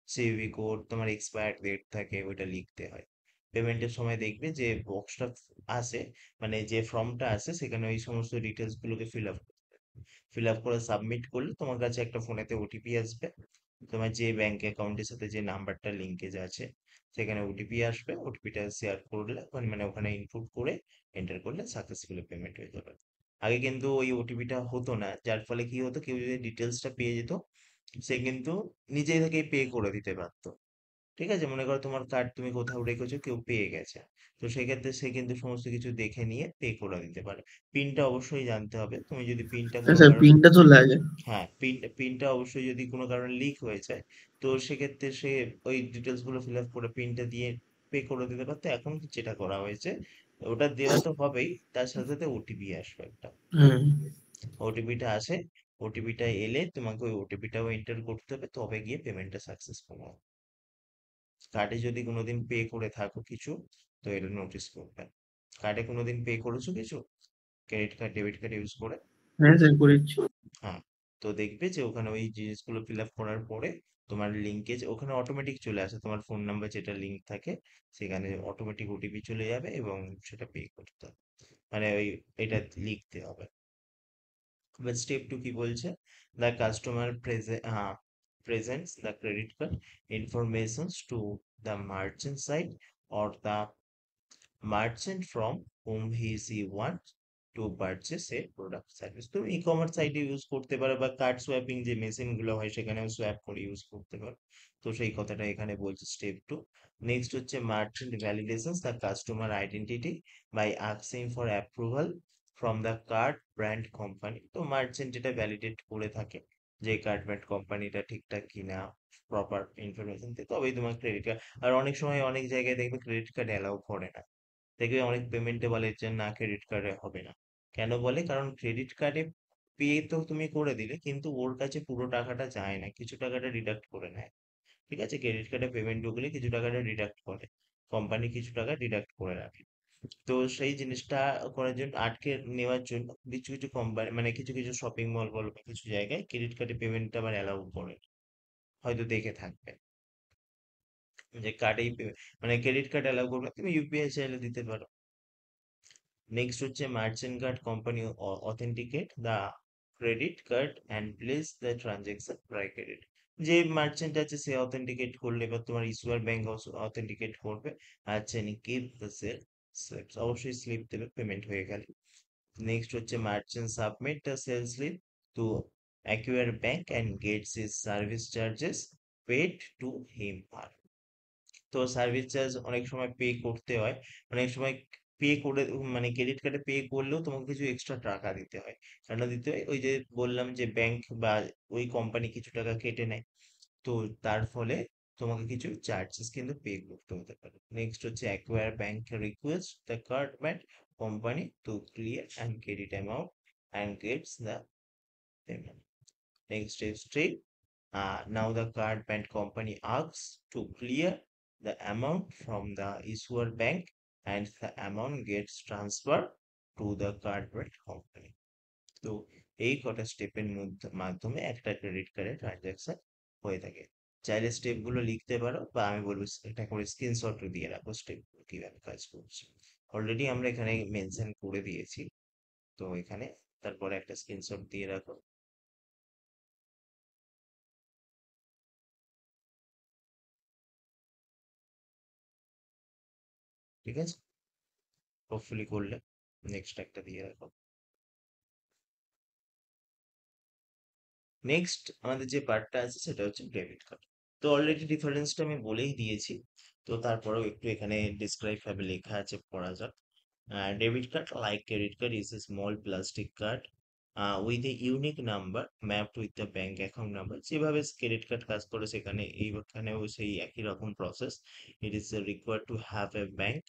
সিভি কোড, তোমার এক্সপায়ার ডেট থাকে, ওইটা লিখতে হয়। পেমেন্টের সময় দেখবে যে বক্সটা আছে, মানে যে ফর্মটা আছে সেখানে ওই সমস্ত ডিটেলস গুলোকে ফিল আপ করে সাবমিট করলে তোমার কাছে একটা ফোনেতে ওটিপি আসবে। তোমার যে ব্যাংক অ্যাকাউন্টের সাথে যে নাম্বারটা লিঙ্কেজ আছে সেখানে ওটিপি আসবে, ওটিপিটা শেয়ার করলে মানে ওখানে ইনপুট করে এন্টার করলে সাকসেসফুলি পেমেন্ট হয়ে যাবে। আগে কিন্তু ওই ওটিপিটা হতো না, যার ফলে কি হতো, কেউ যদি ডিটেলসটা পেয়ে যেত সে কিন্তু নিজে থেকেই পে করে দিতে পারতো। ঠিক আছে, মনে করো তোমার কার্ড তুমি কোথাও রেখেছো, কেউ পেয়ে গেছে, তো সেক্ষেত্রে সে কিন্তু সমস্ত কিছু দেখে নিয়ে পে করে দিতে পারে। পিনটা অবশ্যই জানতে হবে, তুমি যদি পিনটা কোনো আচ্ছা, কারণে, পিনটা তো লাগে। হ্যাঁ পিনটা অবশ্যই যদি কোনো কারণে লিক হয়ে যায়, তো সেক্ষেত্রে সে ওই ডিটেলস গুলো ফিল আপ করে পিনটা দিয়ে পে করে দিতে পারতো। এখন যেটা করা হয়েছে, ওটা দেওয়া তো হবেই, তার সাথে সাথে ওটিপি আসবে একটা, হ্যাঁ। ওটিপিটা আসে, ওটিপিটা এলে তোমাকে ওই ওটিপিটাও এন্টার করতে হবে, তবে গিয়ে পেমেন্টটা সাকসেসফুল হবে। কার্ডে যদি কোনোদিন পে করে থাকো কিছু, তো এটা নোটিস করবে। কার্ডে কোনোদিন পে করেছো কিছু, credit card debit card use করে? হ্যাঁ স্যার, করেছি। হ্যাঁ, তো দেখবে যে ওখানে ওই জিনিসগুলো ফিল আপ করার পরে তোমার লিঙ্কেজ ওখানে অটোমেটিক চলে আসে, তোমার ফোন নাম্বার যেটা লিঙ্ক থাকে সেখানে অটোমেটিক ওটিপি চলে যাবে এবং সেটা পে করতে হবে, মানে ওই এটা লিখতে হবে। এবার স্টেপ টু কি বলছে, the customer presents the credit card informations to the merchant site or the merchant from whom he wants to purchase a product service। তুমি ই কমার্স সাইটে ইউজ করতে পারো, বা কার্ড সোয়াপিং যে মেশিন গুলো হয় সেখানেও সোয়াপ করে ইউজ করতে পারো। তো সেই কথাটা এখানে বলছে স্টেপ টু। নেক্সট হচ্ছে merchant validation the customer identity by asking for approval from the card brand company. তো মার্চেন্ট যেটা ভ্যালিডেট করে থাকে যে কার্ড ব্র্যান্ড কোম্পানিটা ঠিকঠাক কিনা, প্রপার ইনফরমেশন দিয়ে তবেই তোমার ক্রেডিট কার্ড। আর অনেক সময় অনেক জায়গায় দেখবে ক্রেডিট কার্ড অ্যালাউ করে না, দেখবে অনেক পেমেন্টে বলে যে না ক্রেডিট কার্ডে হবে না। কেন বলে, কারণ ক্রেডিট কার্ডে পে তো তুমি করে দিলে কিন্তু ওর কাছে পুরো টাকাটা যায় না, কিছু টাকাটা ডিডাক্ট করে নেয়। ঠিক আছে, ক্রেডিট কার্ডে পেমেন্ট ঢুকলে কিছু টাকাটা ডিডাক্ট করে, কোম্পানি কিছু টাকা ডিডাক্ট করে রাখে। তো সেই জিনিসটা করার জন্য, আটকে নেওয়ার জন্য কিছু কিছু কোম্পানি, মানে কিছু কিছু শপিং মল বলো বা কিছু জায়গায় ক্রেডিট কার্ডে পেমেন্টটা আবার অ্যালাউ করে, হয়তো দেখে থাকবে যে কার্ডেই মানে ক্রেডিট কার্ড অ্যালাউ করবে, তুমি ইউপিআই চাইলে দিতে পারো। নেক্সট হচ্ছে merchant card company authenticate the credit card and place the transaction by credit. যে মার্চেন্ট আছে সে অথেন্টিকেট করলে বা তোমার ইস্যুয়ার ব্যাংক অথেন্টিকেট করবে, আর চেনি কিপ দ্য সেল স্লিপস, অবশ্যই স্লিপ দেবে পেমেন্ট হয়ে গেলে। নেক্সট হচ্ছে merchant submit the sale slip to acquire bank and gets his service charges paid to him. তো সার্ভিস চার্জ অনেক সময় পে করতে হয়, অনেক সময় পে করে, মানে ক্রেডিট কার্ডে পে করলেও তোমাকে কিছু এক্সট্রা টাকা দিতে হয়। কেন দিতে হয়, ওই যে বললাম যে ব্যাংক বা ওই কোম্পানি কিছু টাকা কেটে নেয়, তো তার ফলে তোমাকে কিছু চার্জেস কিন্তু পে করতে হতে পারে। নেক্সট হচ্ছে acquire bank request the card bank company to clear and credit amount and gets the payment. Next is trade. Now the card payment company asks to clear the amount from the issuer bank and the amount gets transferred to the card payment company. তো এই কটা স্টেপের মাধ্যমে একটা credit কার্ডের transaction হয়ে থাকে। চাইলে step গুলো লিখতে পারো, বা আমি বলবো একটা করে স্ক্রিনশট দিয়ে রাখো স্টেপ কিভাবে কাজ করছে। অলরেডি আমরা এখানে মেনশন করে দিয়েছি, তো এখানে তারপরে একটা স্ক্রিনশট দিয়ে রাখো। ঠিক আছে, হোপফুলি করলে। নেক্সট একটা দিয়ে রাখো। নেক্সট আমাদের যে পার্টটা আছে সেটা হচ্ছে ডেবিট কার্ড। তো অলরেডি ডিফারেন্সটা আমি বলেই দিয়েছি, তো তারপরেও একটু এখানে ডিসক্রাইব ভাবে লেখা আছে, পড়া যাক। Debit card like credit card is a small plastic card with a unique number mapped with the bank account number, যেভাবে ক্রেডিট কার্ড কাজ করে সেখানে এইখানেও সেই একই রকম process. It is required to have a bank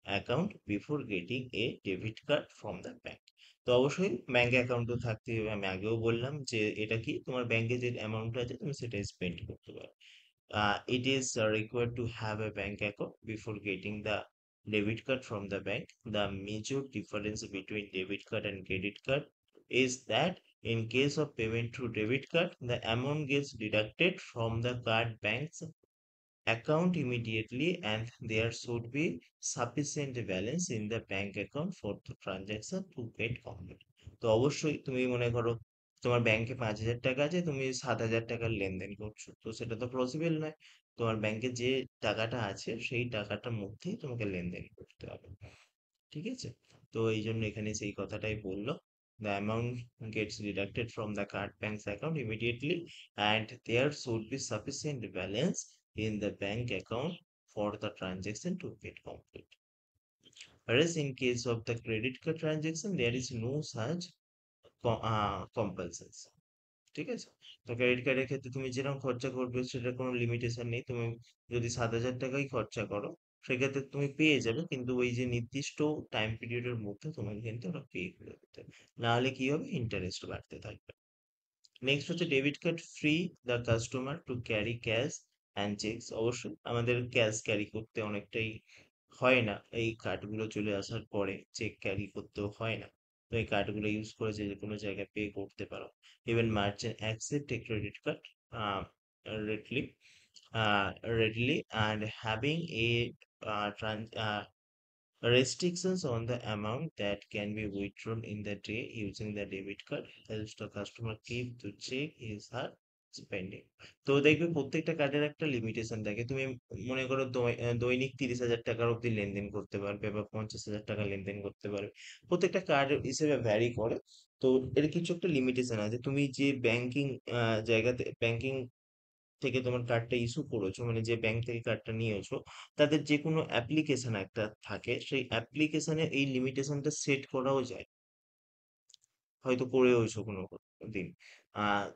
account before getting a debit card from the bank. তো অবশ্যই ব্যাংক অ্যাকাউন্টও থাকতে হবে। আমি আগেও বললাম যে এটা কি, তোমার ব্যাংকে যে অ্যামাউন্ট আছে তুমি সেটা স্পেন্ড করতে পারো। It is required to have a bank account before getting the debit card from the bank. The major difference between debit card and credit card is that in case of payment through debit card, the amount gets deducted from the card bank's account immediately, and there should be sufficient balance in the bank account for the transaction to get complete. তো অবশ্যই তুমি মনে করো তোমার ব্যাংকে 5,000 টাকা আছে, তুমি 7,000 টাকার লেনদেন করছো, তো সেটা তো পসিবল নয়। তোমার ব্যাংকে যে টাকাটা আছে সেই টাকাটার মধ্যেই তোমাকে লেনদেন করতে হবে। ঠিক আছে? তো এই জন্য এখানে সেই কথাটাই বললো, the amount gets deducted from the card bank's account immediately, and there should be sufficient balance in the bank account for the transaction to get complete. Whereas in case of the credit card transaction, there is no such compulsions. ঠিক আছে? তো credit কার্ডের ক্ষেত্রে তুমি যেরকম খরচা করবে সেটার কোনো লিমিটেশন নেই। তুমি যদি 7,000 টাকাই খরচা করো সেক্ষেত্রে তুমি পেয়ে যাবে, কিন্তু ওই যে নির্দিষ্ট টাইম পিরিয়ডের মধ্যে তোমাকে কিন্তু ওটা পে করে দিতে হবে। না হলে কি হবে, ইন্টারেস্ট বাড়তে থাকবে। নেক্সট হচ্ছে debit card free the customer to carry cash and checks. অবশ্যই আমাদের ক্যাশ ক্যারি করতে অনেকটাই হয় না, এই কার্ডগুলো চলে আসার পরে চেক ক্যারি করতেও হয় না। তো এই কার্ডগুলো ইউজ করে যে কোনো জায়গায় পে করতে পারো। Even merchant accept A credit card readily readily and having a restrictions on the amount that can be withdrawn in the day using the debit card helps the customer keep to check his her spending. তো দেখবে প্রত্যেকটা কার্ডের একটা limitation থাকে। তুমি মনে করো দৈনিক 30,000 টাকার অব্দি লেনদেন করতে পারবে বা 50,000 টাকা লেনদেন করতে পারবে। প্রত্যেকটা কার্ড হিসেবে ভ্যারি করে। তো এর কিছু একটা লিমিটেশন আছে। তুমি যে ব্যাংকিং জায়গাতে ব্যাংকিং থেকে তোমার কার্ডটা ইস্যু করেছো, মানে যে ব্যাংক থেকে কার্ডটা নিয়েছো, তাদের যে কোনো অ্যাপ্লিকেশন একটা থাকে, সেই অ্যাপ্লিকেশনে এই লিমিটেশনটা সেট করাও যায়। হয়তো করেওছো কোনো দিন।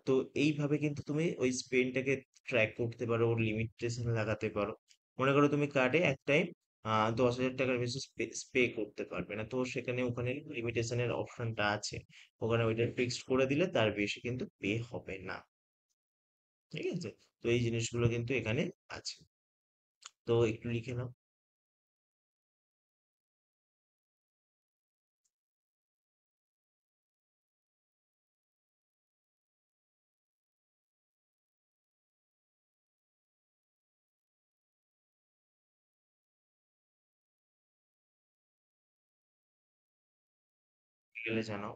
তো এইভাবে কিন্তু তুমি ওই স্পেন্ডটাকে ট্র্যাক করতে পারো, ওর লিমিটেশন লাগাতে পারো। মনে করো তুমি কার্ডে এক টাইম 10,000 টাকার বেশি পে করতে পারবে না, তো সেখানে ওখানে লিমিটেশনের অপশনটা আছে, ওখানে ওইটা ফিক্সড করে দিলে তার বেশি কিন্তু পে হবে না। ঠিক আছে? তো এই জিনিসগুলো কিন্তু এখানে আছে। তো একটু লিখে নাও। গেলে জানাও।